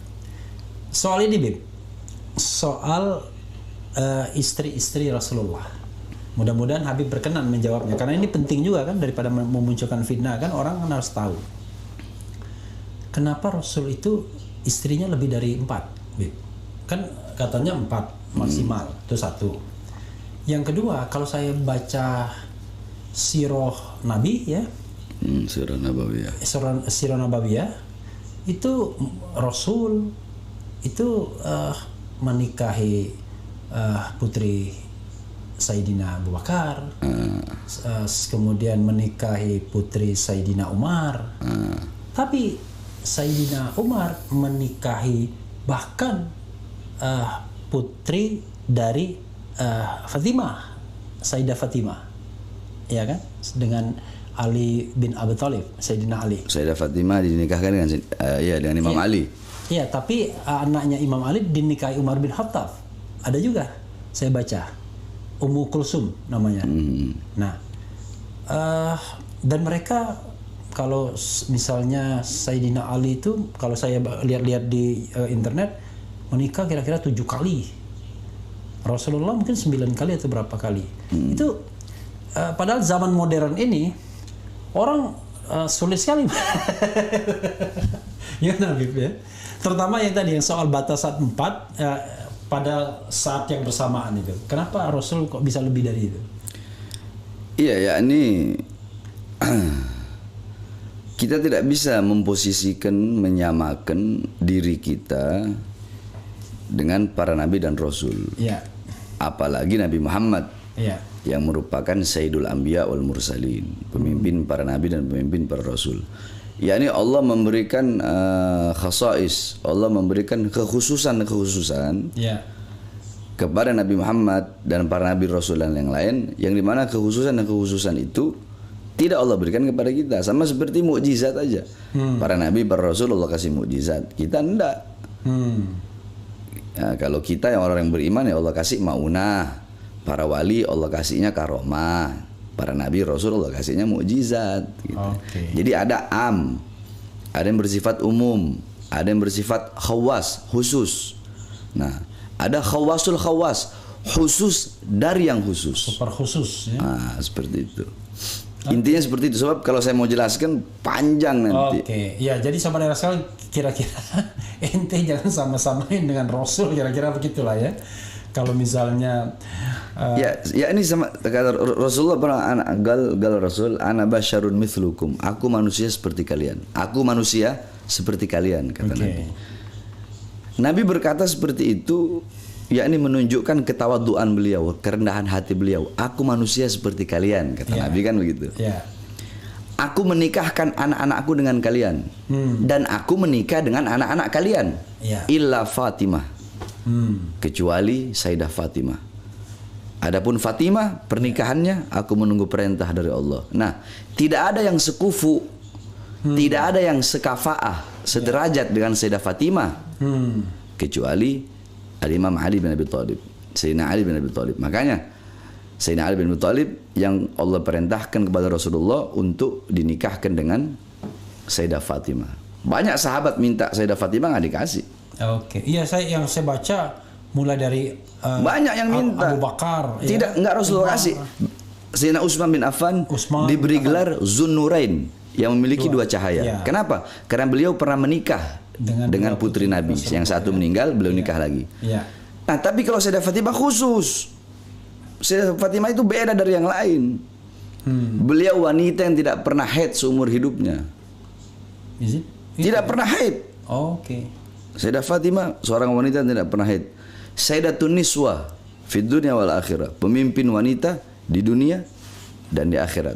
Soal ini, Bib. Soal istri-istri Rasulullah. Mudah-mudahan Habib berkenan menjawabnya, karena ini penting juga kan, daripada memunculkan fitnah kan, orang kan harus tahu kenapa Rasul itu istrinya lebih dari 4, Bib. Kan katanya 4 maksimal, itu satu. Yang kedua, kalau saya baca sirah Nabi ya, Sirah Nabawiyah. Sirah Nabawiyah itu Rasul itu menikahi putri Sayyidina Abu Bakar, kemudian menikahi putri Sayyidina Umar. Tapi Sayyidina Umar menikahi bahkan putri dari Fatimah, Sayyidah Fatimah, ya kan, dengan Ali bin Abi Thalib, Sayyidina Ali. Sayyidah Fatimah dinikahkan dengan Imam Ali. Iya, tapi anaknya Imam Ali dinikahi Umar bin Khattab. Ada juga, saya baca. Ummu Kulsum namanya. Nah, dan mereka kalau misalnya Sayyidina Ali itu, kalau saya lihat-lihat di internet, menikah kira-kira 7 kali. Rasulullah mungkin 9 kali atau berapa kali. Itu padahal zaman modern ini orang sulit sekali. Ya, Habib ya. Terutama yang tadi yang soal batasan 4 pada saat yang bersamaan itu. Kenapa Rasul kok bisa lebih dari itu? Iya, ya ini kita tidak bisa memposisikan, menyamakan diri kita dengan para nabi dan rasul. Ya. Apalagi Nabi Muhammad. Ya. Yang merupakan Sayyidul Anbiya wal Mursalin, pemimpin para nabi dan pemimpin para rasul. yakni Allah memberikan khasais, Allah memberikan kekhususan kepada Nabi Muhammad dan para nabi rasul dan yang lain, yang dimana kekhususan itu tidak Allah berikan kepada kita, sama seperti mukjizat aja. Para nabi, para rasul Allah kasih mukjizat, kita enggak. Ya, kalau kita yang orang yang beriman ya Allah kasih maunah, para wali Allah kasihnya karomah, para nabi rasul Allah kasihnya mukjizat gitu. Jadi ada ada yang bersifat umum, ada yang bersifat khawas, khusus. Nah, ada khawasul khawas, khusus dari yang khusus, super khusus ya. Nah, seperti itu. Intinya seperti itu, sebab kalau saya mau jelaskan panjang nanti. Ya, jadi sahabat sekalian, kira-kira ente jangan sama-samain dengan Rasul, kira-kira begitulah ya. Kalau misalnya ya ini sama kata Rasulullah pernah gal Rasul, ana basyarun mithlukum, aku manusia seperti kalian. Aku manusia seperti kalian, kata Nabi. Nabi berkata seperti itu, yakni menunjukkan ketawaduan beliau, kerendahan hati beliau. Aku manusia seperti kalian, kata Nabi, kan begitu. Aku menikahkan anak-anakku dengan kalian, dan aku menikah dengan anak-anak kalian, illa Fatimah, kecuali Sayyidah Fatimah. Adapun Fatimah pernikahannya aku menunggu perintah dari Allah. Nah, tidak ada yang sekufu, tidak ada yang sekafaah, sederajat dengan Sayyidah Fatimah, kecuali Al-Imam Ali bin Abi Thalib, Sayyidina Ali bin Abi Thalib. Makanya Sayyidina Ali bin Abi Thalib yang Allah perintahkan kepada Rasulullah untuk dinikahkan dengan Sayyidah Fatimah. Banyak sahabat minta Sayyidah Fatimah, nggak dikasih. Iya, yang saya baca mulai dari banyak yang minta. Abu Bakar. Tidak, nggak Rasulullah kasih. Sayyidina Utsman bin Affan diberi gelar Zunnurain, yang memiliki dua cahaya. Kenapa? Karena beliau pernah menikah dengan putri Nabi. Yang satu meninggal, beliau nikah lagi. Nah, tapi kalau Sayyidah Fatimah khusus. Sayyidah Fatimah itu beda dari yang lain. Beliau wanita yang tidak pernah haid seumur hidupnya. Tidak pernah haid. Sayyidah Fatimah seorang wanita yang tidak pernah haid. Sayyidatun Niswa fid dunya wal akhirah, pemimpin wanita di dunia dan di akhirat.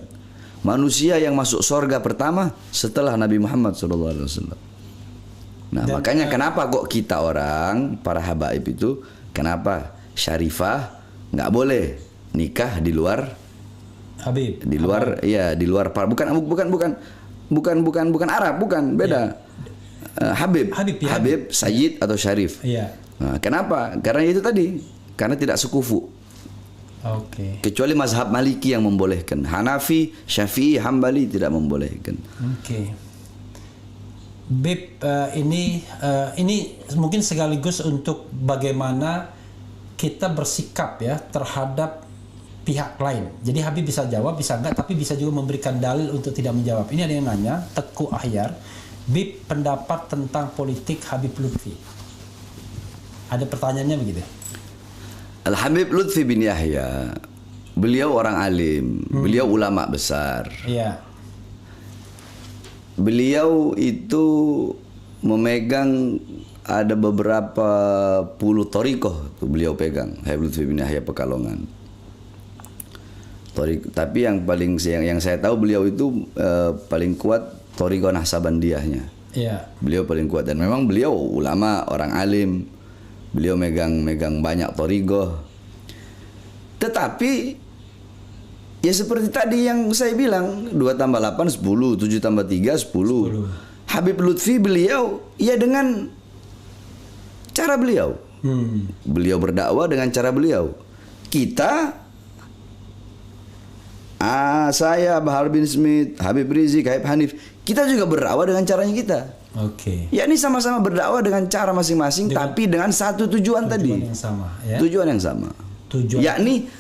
Manusia yang masuk surga pertama setelah Nabi Muhammad SAW. Nah, makanya kenapa kok kita orang para habaib itu, kenapa syarifah nggak boleh nikah di luar Habib, di luar Habib. Ya di luar bukan Arab, bukan beda. Habib, Habib, ya? Habib, Sayyid atau Syarif. Iya. Nah, kenapa? Karena itu tadi, karena tidak sekufu. Oke. Kecuali mazhab Maliki yang membolehkan. Hanafi, Syafi'i, Hambali tidak membolehkan. Oke. Bib, ini mungkin sekaligus untuk bagaimana kita bersikap ya terhadap pihak lain. Jadi Habib bisa jawab, bisa enggak, tapi bisa juga memberikan dalil untuk tidak menjawab. Ini ada yang nanya, Teguh Ahyar, Bib pendapat tentang politik Habib Lutfi. Ada pertanyaannya begitu. Al-Habib Lutfi bin Yahya, beliau orang alim, beliau ulama besar. Iya. Beliau itu memegang ada beberapa puluh thariqah tuh beliau pegang. Habib Lutfi bin Yahya Pekalongan. Tapi yang paling yang saya tahu beliau itu paling kuat thariqah Nahsabandiyahnya. Iya. Beliau paling kuat dan memang beliau ulama, orang alim. Beliau megang banyak thariqah. Tetapi ya seperti tadi yang saya bilang, 2 tambah 8 10, 7 tambah 3 10. Habib Lutfi beliau ya dengan cara beliau. Beliau berdakwah dengan cara beliau. Kita saya, Bahar bin Smith, Habib Rizik, Habib Hanif, kita juga berdakwah dengan caranya kita. Oke. Ya ini sama-sama berdakwah dengan cara masing-masing, tapi dengan satu tujuan tadi. Yang sama, ya. Tujuan yang sama. Tujuan. Yakni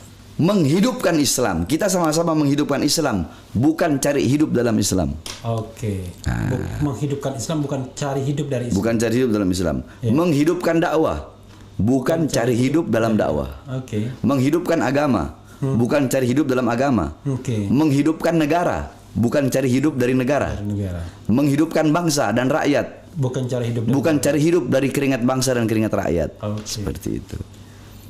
menghidupkan Islam. Kita sama-sama menghidupkan Islam, bukan cari hidup dalam Islam. Oke. Menghidupkan Islam bukan cari hidup dari Islam. Bukan cari hidup dalam Islam. Ya. Menghidupkan dakwah, bukan cari hidup dalam dakwah. Oke. Menghidupkan agama, bukan cari hidup dalam agama. Oke. Menghidupkan negara, bukan cari hidup dari negara. Menghidupkan bangsa dan rakyat, bukan cari hidup dari keringat bangsa dan keringat rakyat. Seperti itu.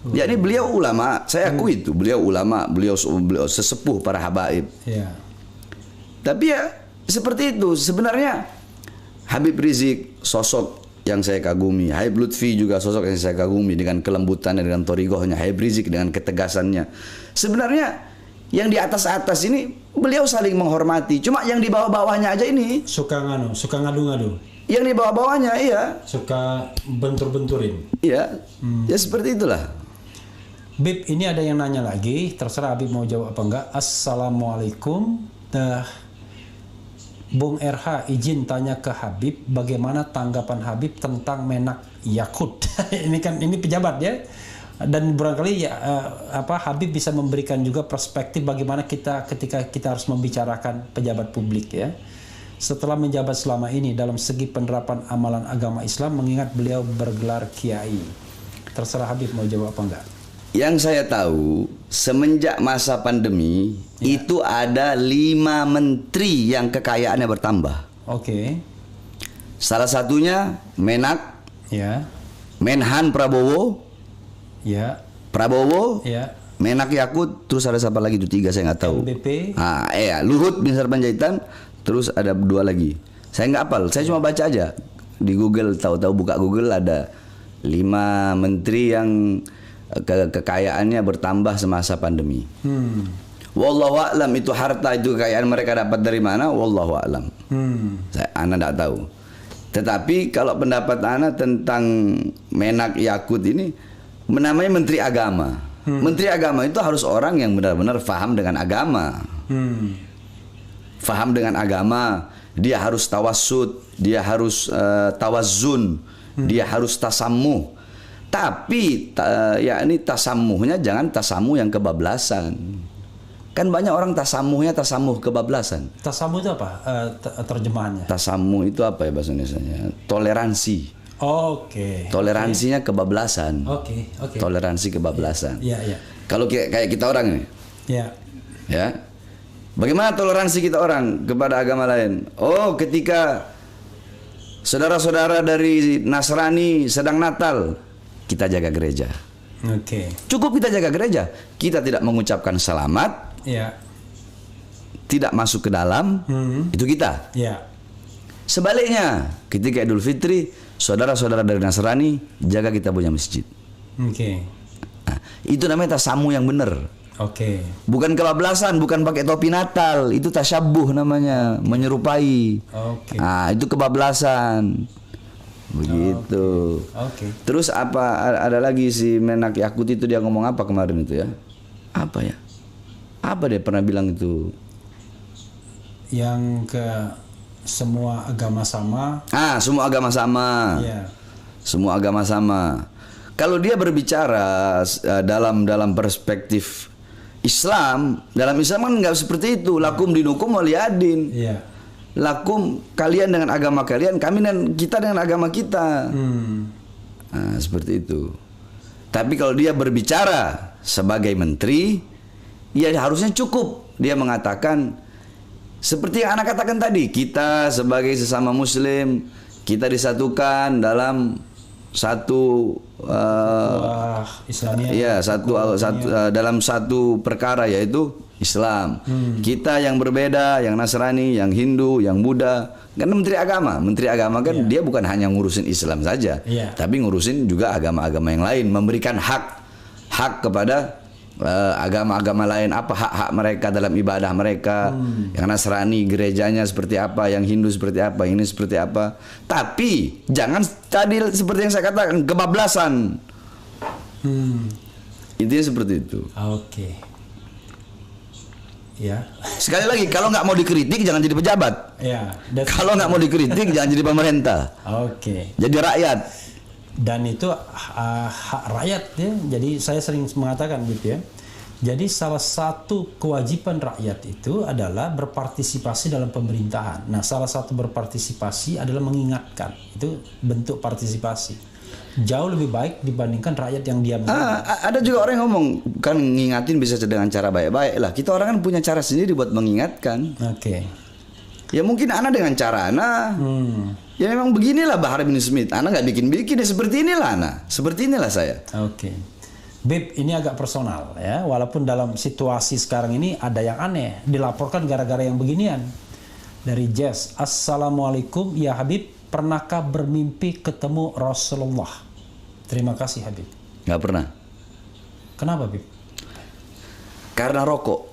Jadi beliau ulama, saya akui itu. Beliau ulama, beliau sesepuh para habaib. Ya. Tapi ya seperti itu. Sebenarnya Habib Rizik sosok yang saya kagumi. Habib Lutfi juga sosok yang saya kagumi dengan kelembutannya, dengan thariqahnya. Habib Rizik dengan ketegasannya. Sebenarnya yang di atas-atas ini beliau saling menghormati. Cuma yang di bawah-bawahnya aja ini suka ngadu-ngadu. Yang di bawah-bawahnya iya suka bentur-benturin. Iya. Ya seperti itulah. Bib, ini ada yang nanya lagi, terserah Habib mau jawab apa enggak. Assalamualaikum. Bung RH izin tanya ke Habib, bagaimana tanggapan Habib tentang Menak Yakut? ini pejabat ya. Dan barangkali ya Habib bisa memberikan juga perspektif bagaimana ketika kita harus membicarakan pejabat publik ya. Setelah menjabat selama ini dalam segi penerapan amalan agama Islam, mengingat beliau bergelar kiai. Terserah Habib mau jawab apa enggak. Yang saya tahu semenjak masa pandemi itu ada 5 menteri yang kekayaannya bertambah. Oke. Salah satunya Menak. Ya. Menhan Prabowo. Ya. Prabowo. Ya. Menak Yakut, terus ada siapa lagi itu 3 saya nggak tahu. LBP. Luhut bin Sarpanjaitan, terus ada 2 lagi. Saya nggak hafal, saya cuma baca aja di Google, tahu-tahu buka Google ada 5 menteri yang kekayaannya bertambah semasa pandemi. Wallahu a'lam, itu harta itu kekayaan mereka dapat dari mana? Wallahu a'lam. Ana tidak tahu. Tetapi kalau pendapat ana tentang Menak Yakut ini, namanya menteri agama. Menteri agama itu harus orang yang benar-benar faham dengan agama. Faham dengan agama, dia harus tawassud, dia harus tawazzun, dia harus tasammuh. Tapi ini tasamuhnya jangan tasamuh yang kebablasan. Kan banyak orang tasamuhnya tasamuh kebablasan. Tasamuh itu apa terjemahannya? Tasamuh itu apa ya bahasa Indonesianya? Toleransi. Oke. Toleransinya kebablasan. Oke. Toleransi kebablasan. Iya. Kalau kayak kita orang nih. Iya. Ya. Bagaimana toleransi kita orang kepada agama lain? Oh, ketika saudara-saudara dari Nasrani sedang Natal, kita jaga gereja. Oke. Cukup kita jaga gereja. Kita tidak mengucapkan selamat. Iya. Tidak masuk ke dalam. Itu kita. Iya. Sebaliknya, ketika Idul Fitri, saudara-saudara dari Nasrani jaga kita punya masjid. Oke. Nah, itu namanya tasamu yang benar. Oke. Bukan kebablasan, bukan pakai topi Natal. Itu tasyabuh namanya, menyerupai. Oke. Nah, itu kebablasan. Begitu. Oke. Terus ada lagi si Menak Yakut itu dia ngomong apa kemarin itu ya? Apa ya? Apa dia pernah bilang itu? Yang ke semua agama sama. Semua agama sama. Iya. Semua agama sama. Kalau dia berbicara dalam perspektif Islam, dalam Islam kan nggak seperti itu. Lakum dinukum waliyadin. Iya. Lakum kalian dengan agama kalian, kami dan kita dengan agama kita. Nah, seperti itu. Tapi kalau dia berbicara sebagai menteri, ya harusnya cukup dia mengatakan seperti yang anak katakan tadi, kita sebagai sesama Muslim, kita disatukan dalam satu Islamiyah. Dalam satu perkara yaitu Islam. Kita yang berbeda, yang Nasrani, yang Hindu, yang Buddha, kan menteri agama kan dia bukan hanya ngurusin Islam saja, tapi ngurusin juga agama-agama yang lain, memberikan hak kepada agama-agama lain, apa hak-hak mereka dalam ibadah mereka. Yang Nasrani gerejanya seperti apa, yang Hindu seperti apa, ini seperti apa. Tapi jangan tadi seperti yang saya katakan kebablasan. Intinya seperti itu. Oke. Ya. Sekali lagi, kalau nggak mau dikritik jangan jadi pejabat. Ya. Kalau nggak mau dikritik jangan jadi pemerintah. Oke. Jadi rakyat. Dan itu hak rakyat ya. Jadi saya sering mengatakan gitu ya. Jadi salah satu kewajiban rakyat itu adalah berpartisipasi dalam pemerintahan. Nah, salah satu berpartisipasi adalah mengingatkan. Itu bentuk partisipasi. Jauh lebih baik dibandingkan rakyat yang diam. Ada juga orang yang ngomong kan ngingatin bisa dengan cara baik-baik lah. Kita orang kan punya cara sendiri buat mengingatkan. Oke. Ya mungkin Ana dengan cara Ana. Ya memang beginilah Bahar bin Smith. Ana nggak bikin-bikin ya seperti inilah Ana. Seperti inilah saya. Oke. Bib, ini agak personal ya. Walaupun dalam situasi sekarang ini ada yang aneh. Dilaporkan gara-gara yang beginian. Dari Jess. Assalamualaikum ya Habib. Pernahkah bermimpi ketemu Rasulullah? Terima kasih Habib. Nggak pernah. Kenapa Bib? Karena rokok.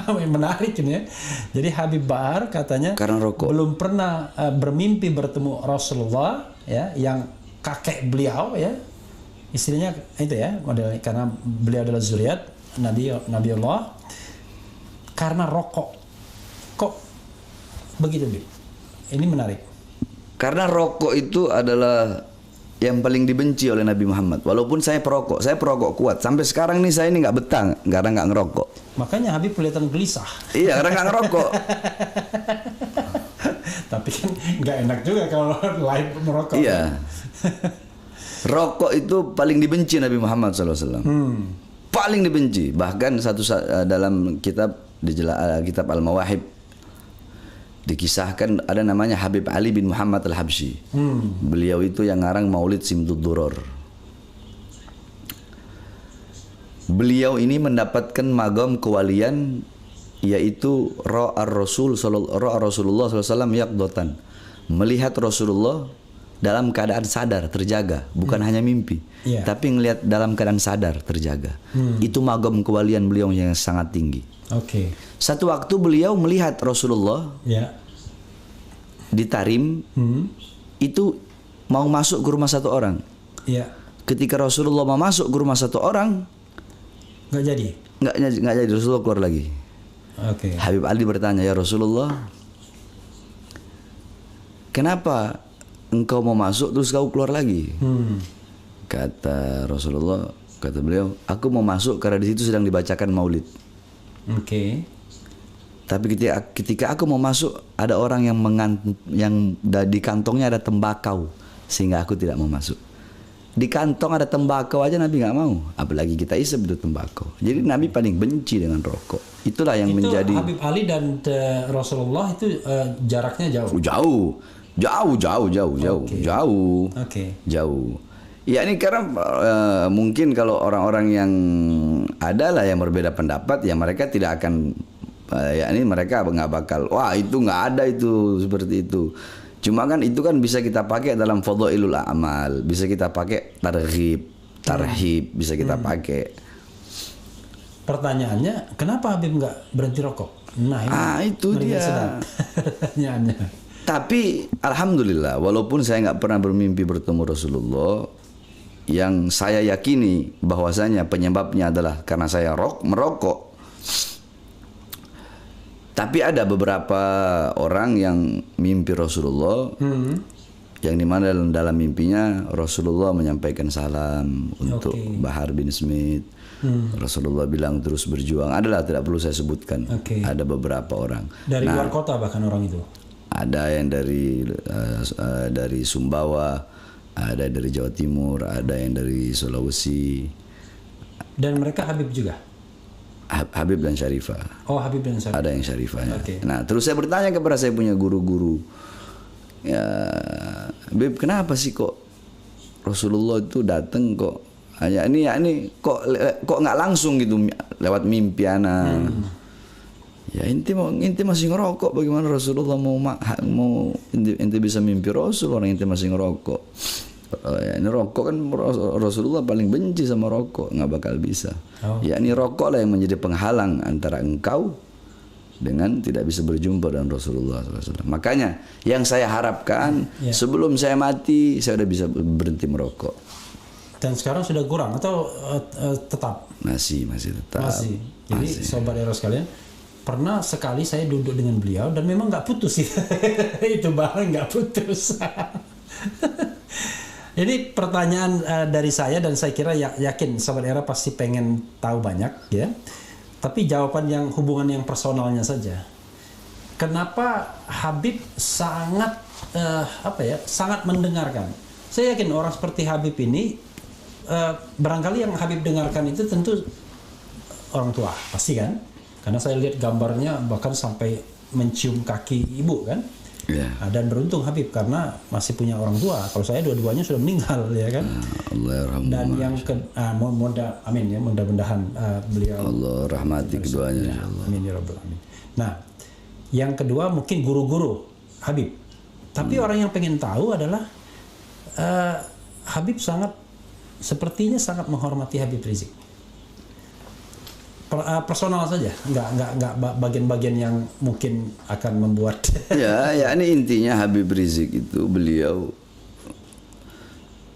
Menarik ini ya. Jadi Habib Bahar katanya karena rokok. Belum pernah bermimpi bertemu Rasulullah ya, yang kakek beliau ya. Istrinya itu ya, modelnya karena beliau adalah zuriat Nabi Allah. Karena rokok. Kok begitu Bib? Ini menarik. Karena rokok itu adalah yang paling dibenci oleh Nabi Muhammad. Walaupun saya perokok kuat. Sampai sekarang nih saya ini nggak betah karena nggak ngerokok. Makanya Habib kelihatan gelisah. Iya, karena nggak ngerokok. Tapi kan nggak enak juga kalau live merokok. Iya. Rokok itu paling dibenci Nabi Muhammad SAW. Paling dibenci. Bahkan dalam kitab kitab Al-Mawahib dikisahkan ada namanya Habib Ali bin Muhammad Al-Habsyi. Beliau itu yang ngarang Maulid Simtud Duror. Beliau ini mendapatkan magam kewalian yaitu Rasulullah SAW yaqdatan. Melihat Rasulullah dalam keadaan sadar, terjaga, bukan hanya mimpi, tapi ngelihat dalam keadaan sadar, terjaga. Itu magam kewalian beliau yang sangat tinggi. Oke. Satu waktu beliau melihat Rasulullah di Tarim, itu mau masuk ke rumah satu orang. Ketika Rasulullah mau masuk ke rumah satu orang, nggak jadi. Nggak jadi. Rasulullah keluar lagi. Oke. Habib Ali bertanya, ya Rasulullah, kenapa engkau mau masuk terus kau keluar lagi? Kata Rasulullah, kata beliau, aku mau masuk karena di situ sedang dibacakan Maulid. Oke. Tapi ketika aku mau masuk, ada orang yang di kantongnya ada tembakau, sehingga aku tidak mau masuk. Di kantong ada tembakau aja Nabi nggak mau, apalagi kita isep itu tembakau. Jadi Nabi paling benci dengan rokok. Itulah yang menjadi. Habib Ali dan Rasulullah itu jaraknya jauh. Jauh. Jauh. Ya ini karena mungkin kalau orang-orang yang adalah yang berbeda pendapat, ya mereka tidak akan mereka nggak bakal itu nggak ada itu seperti itu. Cuma kan itu kan bisa kita pakai dalam fadhailul a'mal, bisa kita pakai tarhib, bisa kita pakai. Pertanyaannya, kenapa Habib nggak berhenti rokok? Nah, itu dia. Pertanyaannya. Tapi alhamdulillah, walaupun saya nggak pernah bermimpi bertemu Rasulullah, yang saya yakini bahwasanya penyebabnya adalah karena saya merokok. Tapi ada beberapa orang yang mimpi Rasulullah, yang dimana dalam mimpinya Rasulullah menyampaikan salam untuk Bahar bin Smith. Rasulullah bilang terus berjuang. Adalah, tidak perlu saya sebutkan. Ada beberapa orang. Dari luar kota bahkan orang itu. Ada yang dari Sumbawa, ada dari Jawa Timur, ada yang dari Sulawesi. Dan mereka Habib juga? Habib dan Syarifah. Oh, Habib dan Syarifah. Ada yang Syarifahnya. Nah, terus saya bertanya kepada saya punya guru-guru, ya, Habib, kenapa sih kok Rasulullah itu datang kok hanya ini kok nggak langsung gitu lewat mimpi anak? Ya inti masih ngerokok, bagaimana Rasulullah mau inti bisa mimpi Rasul, orang inti masih ngerokok. Ya, ini rokok kan Rasulullah paling benci sama rokok, nggak bakal bisa. Ya, ini rokok lah yang menjadi penghalang antara engkau dengan tidak bisa berjumpa dengan Rasulullah SAW. Makanya yang saya harapkan sebelum saya mati saya udah bisa berhenti merokok. Dan sekarang sudah kurang atau tetap? Masih tetap. Jadi sobat Eros sekalian, pernah sekali saya duduk dengan beliau dan memang nggak putus itu barang nggak putus. Ini pertanyaan dari saya dan saya kira yakin Sobat Era pasti pengen tahu banyak ya. Tapi jawaban yang hubungan yang personalnya saja. Kenapa Habib sangat sangat mendengarkan? Saya yakin orang seperti Habib ini barangkali yang Habib dengarkan itu tentu orang tua, pasti kan? Karena saya lihat gambarnya bahkan sampai mencium kaki ibu kan? Dan beruntung Habib karena masih punya orang tua. Kalau saya dua-duanya sudah meninggal ya kan. Dan yang amin ya, mudah-mudahan beliau Allah rahmati keduanya. Amin ya rabbal alamin. Nah, yang kedua mungkin guru-guru Habib. Tapi orang yang pengen tahu adalah Habib sepertinya sangat menghormati Habib Rizik. Personal saja, nggak bagian-bagian yang mungkin akan membuat. ya ini intinya Habib Rizik itu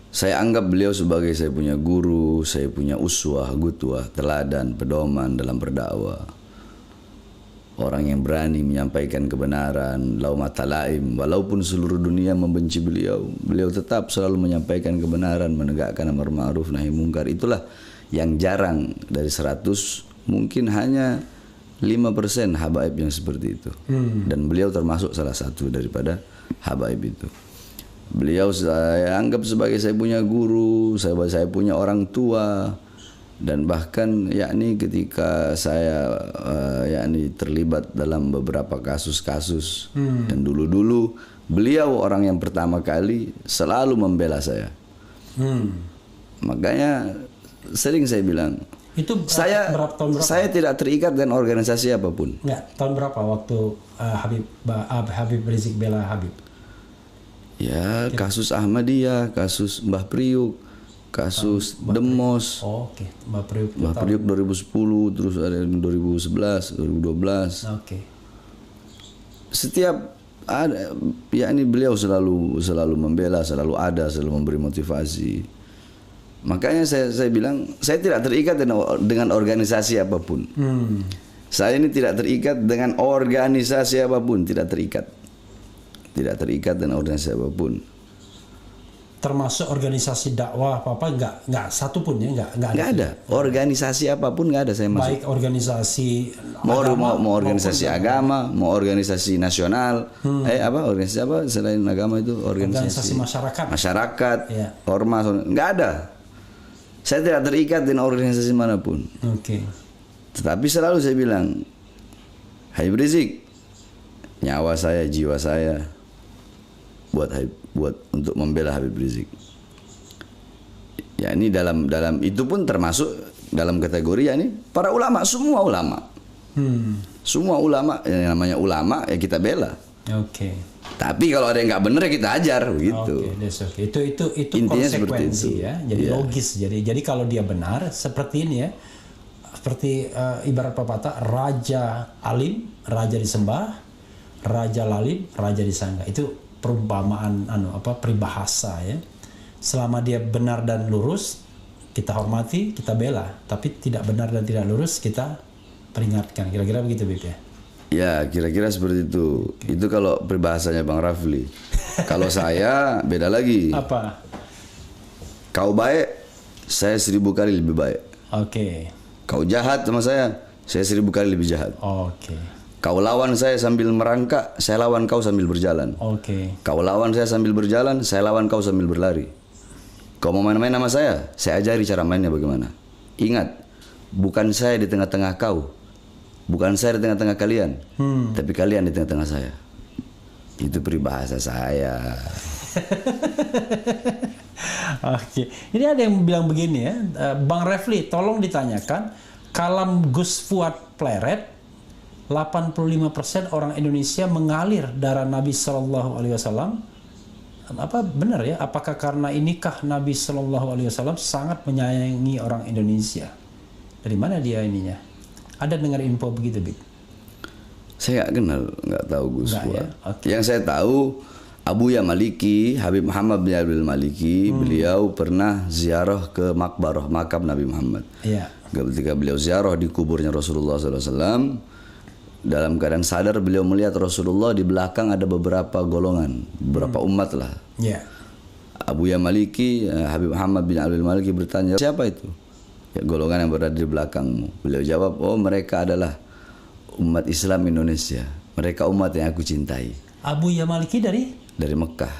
saya anggap beliau sebagai saya punya guru, saya punya uswah, gutwah, teladan, pedoman dalam berdakwah. Orang yang berani menyampaikan kebenaran, laumata laim, walaupun seluruh dunia membenci beliau tetap selalu menyampaikan kebenaran, menegakkan amar ma'ruf nahi mungkar. Itulah yang jarang dari 100. Mungkin hanya 5% habaib yang seperti itu. Dan beliau termasuk salah satu daripada habaib itu. Beliau saya anggap sebagai saya punya guru, saya punya orang tua, dan bahkan yakni ketika saya terlibat dalam beberapa kasus-kasus dan dulu beliau orang yang pertama kali selalu membela saya. Makanya sering saya bilang, itu tahun berapa? Saya tidak terikat dengan organisasi apapun. Enggak, tahun berapa waktu Habib Rizik bela Habib? Ya, kasus Ahmadiyah, kasus Mbah Priuk, kasus Demos. Mbah Priuk 2010, terus ada 2011, 2012. Setiap ada, ini beliau selalu membela, selalu ada, selalu memberi motivasi. Makanya saya bilang saya tidak terikat dengan organisasi apapun. Saya ini tidak terikat dengan organisasi apapun, tidak terikat dengan organisasi apapun. Termasuk organisasi dakwah apa nggak satu pun ya nggak ada. Organisasi apapun nggak ada saya masuk. Baik organisasi mau organisasi agama, mau organisasi nasional, organisasi apa selain agama itu organisasi masyarakat, ormas, nggak ada. Saya tidak terikat dengan organisasi manapun. Tetapi selalu saya bilang, Habib Rizik, nyawa saya, jiwa saya, buat untuk membela Habib Rizik. Ya ini dalam itu pun termasuk dalam kategori ya ini para ulama, semua ulama, semua ulama yang namanya ulama ya kita bela. Tapi kalau ada yang nggak benar ya kita ajar begitu. Itu konsekuensi ya. Jadi logis. Jadi kalau dia benar seperti ini ya, seperti ibarat pepatah raja alim, raja disembah, raja lalim, raja disangka. Itu perumpamaan peribahasa ya. Selama dia benar dan lurus, kita hormati, kita bela. Tapi tidak benar dan tidak lurus, kita peringatkan. Kira-kira begitu, Bib ya? Ya, kira-kira seperti itu. Itu kalau peribahasanya Bang Rafli. Kalau saya beda lagi. Apa? Kau baik, saya 1000 kali lebih baik. Oke. Kau jahat sama saya 1000 kali lebih jahat. Oke. Kau lawan saya sambil merangkak, saya lawan kau sambil berjalan. Oke. Kau lawan saya sambil berjalan, saya lawan kau sambil berlari. Kau mau main-main sama saya ajari cara mainnya bagaimana. Ingat, bukan saya di tengah-tengah kau, bukan saya di tengah-tengah kalian, tapi kalian di tengah-tengah saya. Itu peribahasa saya. Oke. Ini ada yang bilang begini ya, Bang Refli, tolong ditanyakan, kalam Gus Fuad Pleret, 85% orang Indonesia mengalir darah Nabi Shallallahu Alaihi Wasallam. Apa benar ya? Apakah karena inikah Nabi Shallallahu Alaihi Wasallam sangat menyayangi orang Indonesia? Dari mana dia ininya? Ada dengar info begitu, Bib? Saya nggak kenal, nggak tahu Gus Fuad. Ya? Okay. Yang saya tahu Abuya Maliki, Habib Muhammad bin Abdul Maliki, beliau pernah ziarah ke makbarah makam Nabi Muhammad. Iya. Ketika beliau ziarah di kuburnya Rasulullah SAW, dalam keadaan sadar beliau melihat Rasulullah di belakang ada beberapa golongan, beberapa umat lah. Iya. Abuya Maliki, Habib Muhammad bin Abdul Maliki bertanya, siapa itu? Ya, golongan yang berada di belakangmu. Beliau jawab, oh mereka adalah umat Islam Indonesia. Mereka umat yang aku cintai. Abuya Maliki dari Mekah.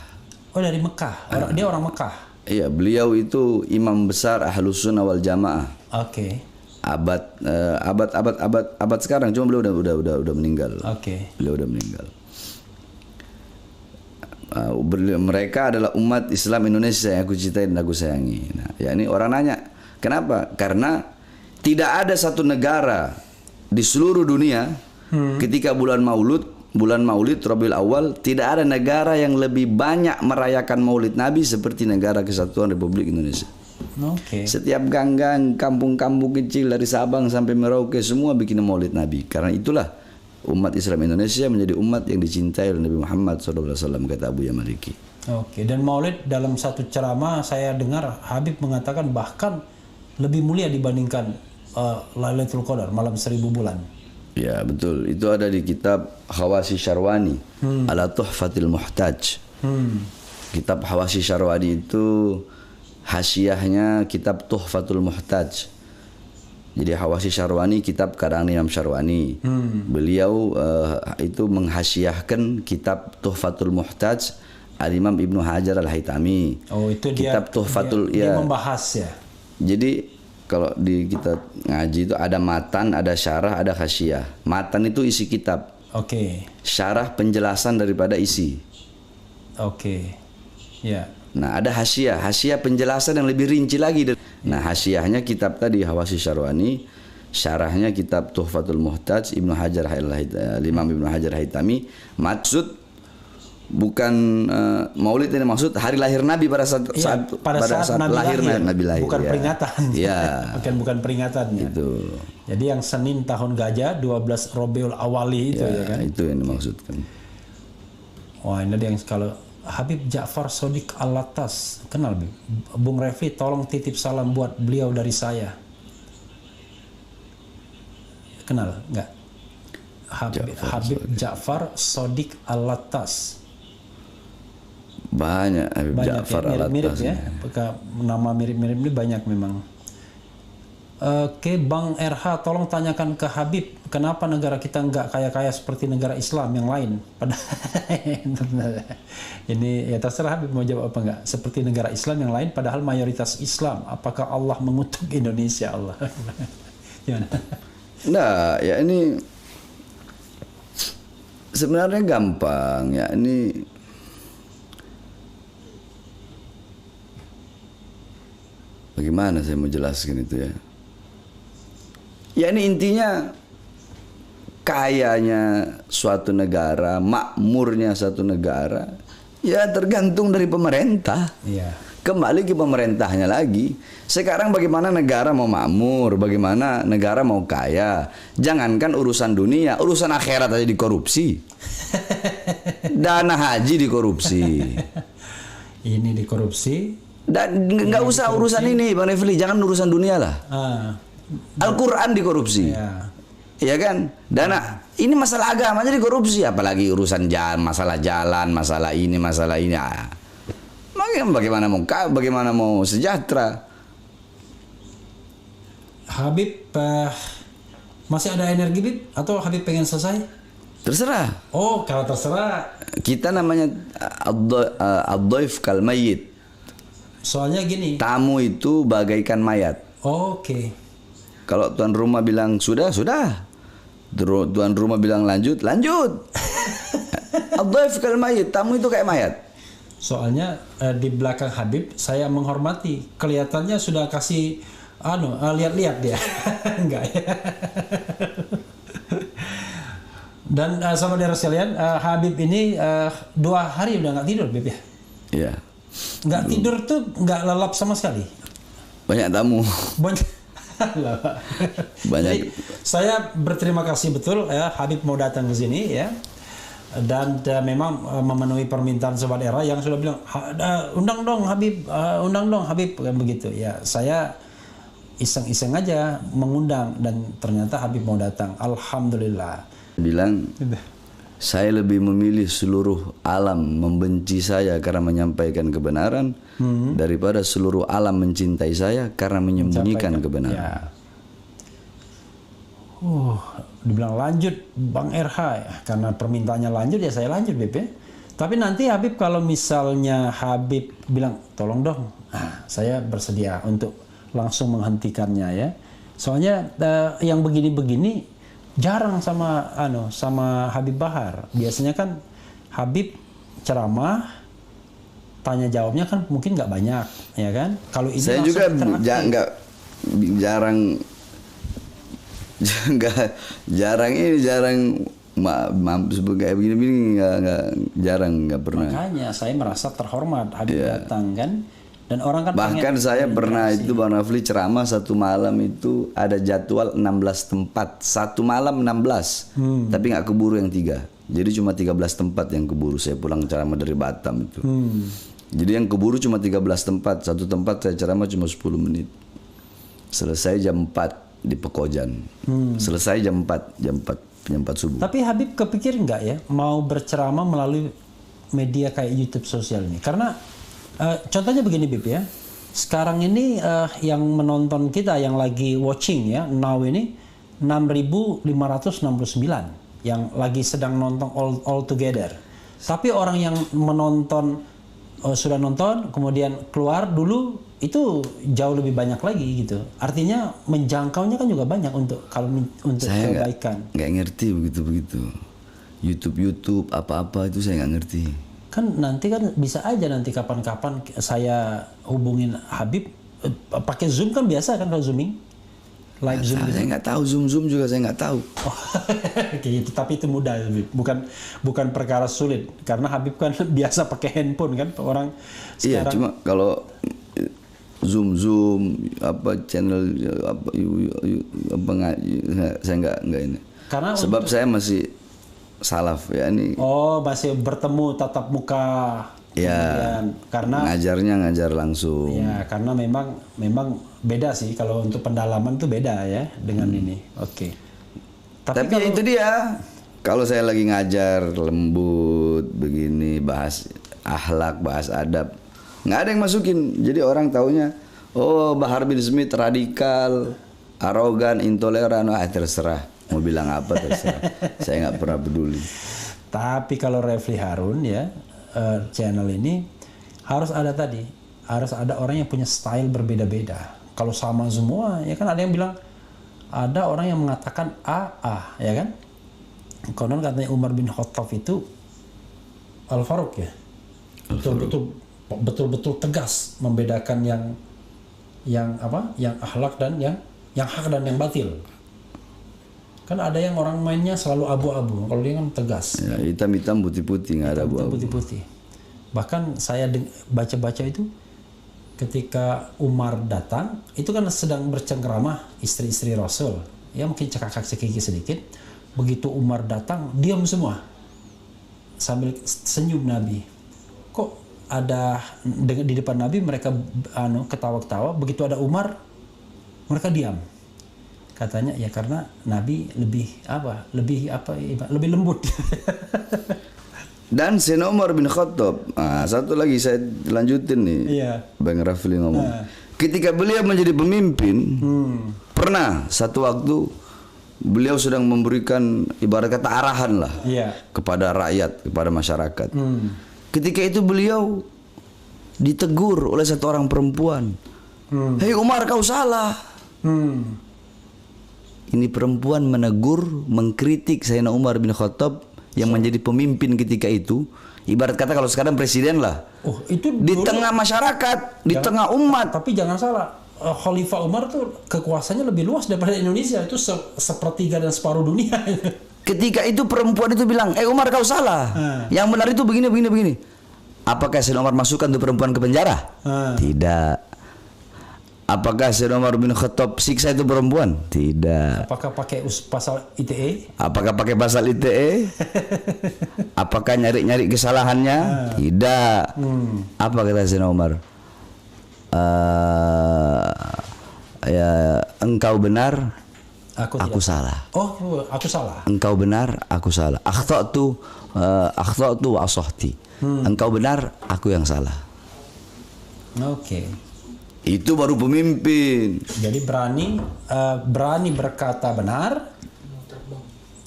Oh, dari Mekah. Dia orang Mekah. Iya, beliau itu imam besar Ahlus Sunnah wal Jamaah. Oke. Abad sekarang, cuma beliau udah meninggal. Oke. Beliau udah meninggal. Mereka adalah umat Islam Indonesia yang aku cintai dan aku sayangi. Nah, ya ini orang nanya, kenapa? Karena tidak ada satu negara di seluruh dunia ketika bulan Maulid Rabiul Awal, tidak ada negara yang lebih banyak merayakan Maulid Nabi seperti negara Kesatuan Republik Indonesia. Oke. Setiap gang-gang, kampung-kampung kecil dari Sabang sampai Merauke semua bikin Maulid Nabi. Karena itulah umat Islam Indonesia menjadi umat yang dicintai oleh Nabi Muhammad SAW, kata Abuya Maliki. Oke. Dan Maulid dalam satu ceramah saya dengar Habib mengatakan bahkan lebih mulia dibandingkan Lailatul Qadar, malam 1000 bulan. Ya betul. Itu ada di kitab Khawasi Syarwani, Ala Tuhfatil Muhtaj. Kitab Khawasi Syarwani itu hasyiahnya kitab Tuhfatul Muhtaj. Jadi Khawasi Syarwani kitab karangan Imam Syarwani. Beliau itu menghasyiahkan kitab Tuhfatul Muhtaj Al-Imam Ibnu Hajar Al-Haytami. Oh, itu kitab Tuhfatul dia membahas ya. Jadi kalau di kita ngaji itu ada matan, ada syarah, ada hasyiah. Matan itu isi kitab. Oke. Syarah penjelasan daripada isi. Oke. Ya. Nah, ada hasyiah, hasyiah penjelasan yang lebih rinci lagi. Nah, hasyiahnya kitab tadi Khawasi Syarwani, syarahnya kitab Tuhfatul Muhtaj Imam Ibnu Hajar Haytami. Maksud bukan Maulid ini, maksud hari lahir Nabi pada saat Nabi lahir Nabi lahir. Bukan ya. peringatan. Ya. bukan peringatannya. Itu. Jadi yang Senin tahun gajah 12 Rabiul Awali itu ya kan. Itu yang dimaksudkan. Wah, ini ada yang kalau Habib Ja'far Shodiq Al-Lattas, kenal Bung Refli, tolong titip salam buat beliau dari saya. Kenal nggak? Habib Ja'far Shodiq Al-Lattas. Banyak Habib Ja'far Al-Lattas. Mirip ya, nama mirip-mirip ini banyak memang. Oke, Bang RH, tolong tanyakan ke Habib, kenapa negara kita nggak kaya-kaya seperti negara Islam yang lain? Ini ya terserah Habib mau jawab apa nggak. Seperti negara Islam yang lain, padahal mayoritas Islam. Apakah Allah mengutuk Indonesia? Allah. Gimana? Nah, ya ini sebenarnya gampang ya. Ini bagaimana saya mau jelaskan itu ya? Ya ini intinya kayanya suatu negara, makmurnya suatu negara, ya tergantung dari pemerintah. Iya. Kembali ke pemerintahnya lagi. Sekarang bagaimana negara mau makmur, bagaimana negara mau kaya. Jangankan urusan dunia, urusan akhirat aja dikorupsi. Dana haji dikorupsi. Ini dikorupsi. Dan nggak usah urusan ini, Bang Refli, jangan urusan dunia lah. Al-Quran dikorupsi. Ya kan? Dana ini masalah agama aja dikorupsi, apalagi urusan jalan, masalah ini. Bagaimana mau sejahtera? Habib masih ada energi, Bib? Atau Habib pengen selesai? Terserah. Oh, kalau terserah. Kita namanya ad-dhaif kal mayyit. Soalnya gini. Tamu itu bagaikan mayat. Oke. Kalau tuan rumah bilang sudah. Tuan rumah bilang lanjut. Ad-dhaif kal mayyit. Tamu itu kayak mayat. Soalnya di belakang Habib saya menghormati, kelihatannya sudah kasih lihat-lihat dia. Enggak ya. Dan saudara sekalian, Habib ini 2 hari udah nggak tidur, Bib ya? Iya. Nggak tidur tuh nggak lelap sama sekali. Banyak tamu. Banyak. Banyak. Jadi, saya berterima kasih betul ya Habib mau datang ke sini ya. Dan memang memenuhi permintaan Sobat Era yang sudah bilang undang dong Habib kan begitu ya. Saya iseng-iseng aja mengundang dan ternyata Habib mau datang. Alhamdulillah. Bilang saya lebih memilih seluruh alam membenci saya karena menyampaikan kebenaran daripada seluruh alam mencintai saya karena menyembunyikan kebenaran. Ya. Dibilang lanjut Bang RH ya. Karena permintaannya lanjut ya saya lanjut, Beb ya. Tapi nanti Habib kalau misalnya Habib bilang tolong dong, saya bersedia untuk langsung menghentikannya ya. Soalnya yang begini-begini jarang sama Habib Bahar. Biasanya kan Habib ceramah, tanya jawabnya kan mungkin nggak banyak, ya kan? Kalau ini saya juga jarang kayak begini nggak pernah. Makanya saya merasa terhormat Habib datang kan, dan orang kan bahkan saya pernah itu Bang Rafli ceramah satu malam itu ada jadwal 16 tempat, satu malam 16 tapi nggak keburu yang 3, jadi cuma 13 tempat yang keburu. Saya pulang ceramah dari Batam itu jadi yang keburu cuma 13 tempat. Satu tempat saya ceramah cuma 10 menit, selesai jam 4 di Pekojan. Selesai jam 4 subuh. Tapi Habib kepikir nggak ya mau berceramah melalui media kayak YouTube sosial ini? Karena contohnya begini Bib ya, sekarang ini yang menonton kita yang lagi watching ya now ini 6.569 yang lagi sedang nonton all together. Tapi orang yang menonton sudah nonton kemudian keluar dulu itu jauh lebih banyak lagi gitu. Artinya menjangkaunya kan juga banyak untuk kebaikan. Nggak ngerti begitu. YouTube apa-apa itu saya nggak ngerti. Kan nanti kan bisa aja nanti kapan-kapan saya hubungin Habib pakai Zoom kan biasa kan kalau zooming. Live Zoom. Saya nggak tahu Zoom juga saya nggak tahu. Gitu, tapi itu mudah, Habib. Bukan perkara sulit karena Habib kan biasa pakai handphone kan orang sekarang. Iya, cuma kalau Zoom channel saya nggak ini. Karena sebab saya masih salaf ya ini. Oh, masih bertemu tatap muka. Ya. Karena ngajar langsung. Ya, karena memang beda sih kalau untuk pendalaman itu beda ya dengan ini. Oke. Tapi kalau, itu dia. Kalau saya lagi ngajar lembut begini, bahas akhlak, bahas adab, nggak ada yang masukin. Jadi orang taunya, oh Bahar bin Smith radikal, arogan, intoleran. Terserah. Mau bilang apa terserah. Saya nggak pernah peduli. Tapi kalau Refli Harun ya, channel ini harus ada orang yang punya style berbeda-beda. Kalau sama semua, ya kan ada yang bilang, ada orang yang mengatakan ya kan? Konon katanya Umar bin Khattab itu Al-Faruq ya. Betul-betul tegas membedakan yang akhlak dan yang hak dan yang batil. Kan ada yang orang mainnya selalu abu-abu, kalau dia kan tegas. Ya, hitam-hitam putih-putih, nggak ada abu-abu. Putih-putih. Bahkan saya baca-baca itu ketika Umar datang, itu kan sedang bercengkrama istri-istri Rasul. Ya mungkin cekakak-cekiki sedikit. Begitu Umar datang, diam semua. Sambil senyum Nabi. Kok ada di depan Nabi mereka ketawa-ketawa, begitu ada Umar mereka diam. Katanya ya karena Nabi lebih lembut. Dan Sayyidina Umar bin Khattab, satu lagi saya lanjutin nih, Bang Rafli ngomong. Ketika beliau menjadi pemimpin, pernah satu waktu beliau sedang memberikan ibarat kata arahan lah kepada rakyat, kepada masyarakat. Ketika itu beliau ditegur oleh satu orang perempuan. Hei Umar, kau salah. Ini perempuan menegur, mengkritik Sayyidina Umar bin Khattab yang menjadi pemimpin ketika itu. Ibarat kata kalau sekarang presiden lah. Oh, itu di tengah masyarakat, di tengah umat. Tapi jangan salah, Khalifah Umar tuh kekuasaannya lebih luas daripada Indonesia. Itu sepertiga dan separuh dunia. Ketika itu perempuan itu bilang, Umar kau salah. Yang benar itu begini. Apakah Sayyidina Umar masukkan tuh perempuan ke penjara? Tidak. Apakah Sayyidina Umar bin Khattab siksa itu perempuan? Tidak. Apakah pakai pasal ITE? Apakah pakai pasal ITE? Apakah nyari-nyari kesalahannya? Tidak. Apa kata Sayyidina Umar? Ya, engkau benar, aku salah. Oh, aku salah. Engkau benar, aku salah. Akhtatu wa asahti. Engkau benar, aku yang salah. Oke. Itu baru pemimpin. Jadi berani berkata benar,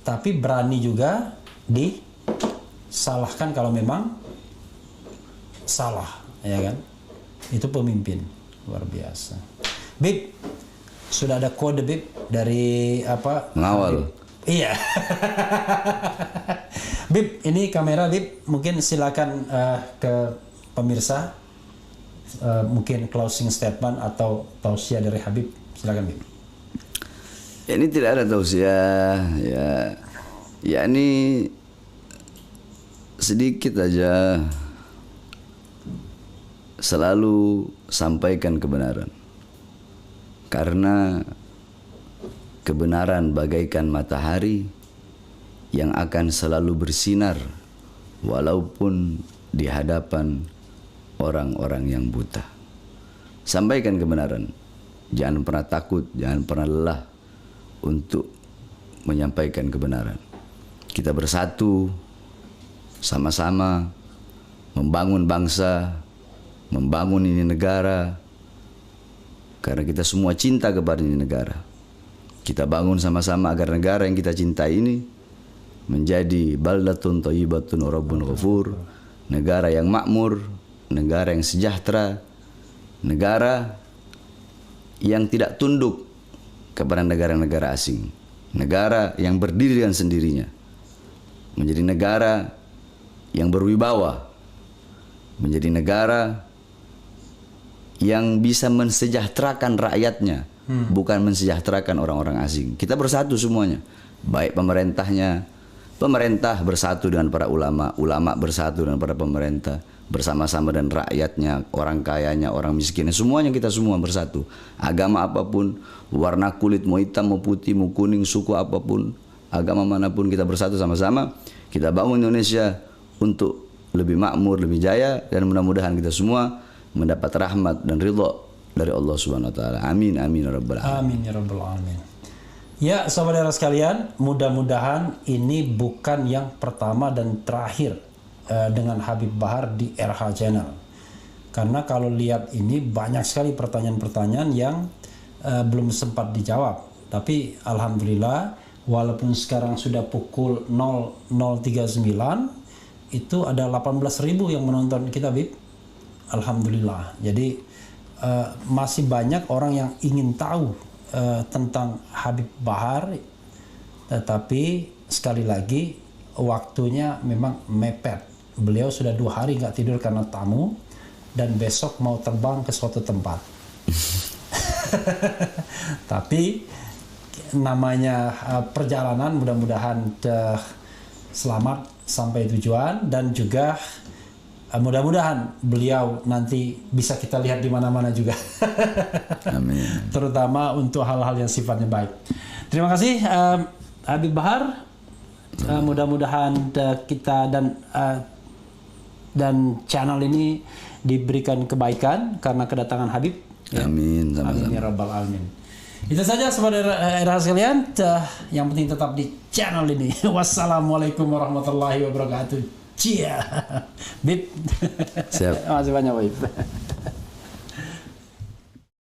tapi berani juga disalahkan kalau memang salah, ya kan? Itu pemimpin luar biasa. Bib, sudah ada kode Bib dari apa? Ngawal. Iya. Bib, ini kamera Bib, mungkin silakan ke pemirsa. Mungkin closing statement atau tausiah dari Habib, silakan Bib. Ini tidak ada tausiah, ya ini sedikit aja, selalu sampaikan kebenaran, karena kebenaran bagaikan matahari yang akan selalu bersinar walaupun di hadapan orang-orang yang buta. Sampaikan kebenaran. Jangan pernah takut, jangan pernah lelah untuk menyampaikan kebenaran. Kita bersatu, sama-sama membangun bangsa, membangun ini negara, karena kita semua cinta kepada ini negara. Kita bangun sama-sama agar negara yang kita cintai ini menjadi baldatun thayyibatun wa rabbun ghafur, negara yang makmur, negara yang sejahtera, negara yang tidak tunduk kepada negara-negara asing, negara yang berdiri dengan sendirinya, menjadi negara yang berwibawa, menjadi negara yang bisa mensejahterakan rakyatnya, bukan mensejahterakan orang-orang asing. Kita bersatu semuanya, baik pemerintahnya, pemerintah bersatu dengan para ulama, ulama bersatu dengan para pemerintah, bersama-sama dan rakyatnya, orang kayanya, orang miskinnya, semuanya kita semua bersatu. Agama apapun, warna kulit mau hitam, mau putih, mau kuning, suku apapun, agama manapun, kita bersatu sama-sama. Kita bangun Indonesia untuk lebih makmur, lebih jaya, dan mudah-mudahan kita semua mendapat rahmat dan ridha dari Allah Subhanahu wa taala. Amin amin ya rabbal alamin. Amin ya rabbal alamin. Ya, saudara sekalian, mudah-mudahan ini bukan yang pertama dan terakhir dengan Habib Bahar di RH Channel. Karena kalau lihat ini banyak sekali pertanyaan-pertanyaan yang belum sempat dijawab. Tapi alhamdulillah, walaupun sekarang sudah pukul 00.39, itu ada 18.000 yang menonton kita, Bib. Alhamdulillah. Jadi masih banyak orang yang ingin tahu tentang Habib Bahar, tetapi sekali lagi waktunya memang mepet. Beliau sudah 2 hari nggak tidur karena tamu, dan besok mau terbang ke suatu tempat. Tapi namanya perjalanan, mudah-mudahan selamat sampai tujuan, dan juga mudah-mudahan beliau nanti bisa kita lihat di mana-mana juga. Amin. Terutama untuk hal-hal yang sifatnya baik. Terima kasih Habib Bahar. Mudah-mudahan kita dan channel ini diberikan kebaikan karena kedatangan Habib. Amin. Sama-sama. Amin ya rabbal alamin. Itu saja saudara sekalian. Yang penting tetap di channel ini. Wassalamualaikum warahmatullahi wabarakatuh. Cia. Bib. Siap. Terima kasih banyak, Bib.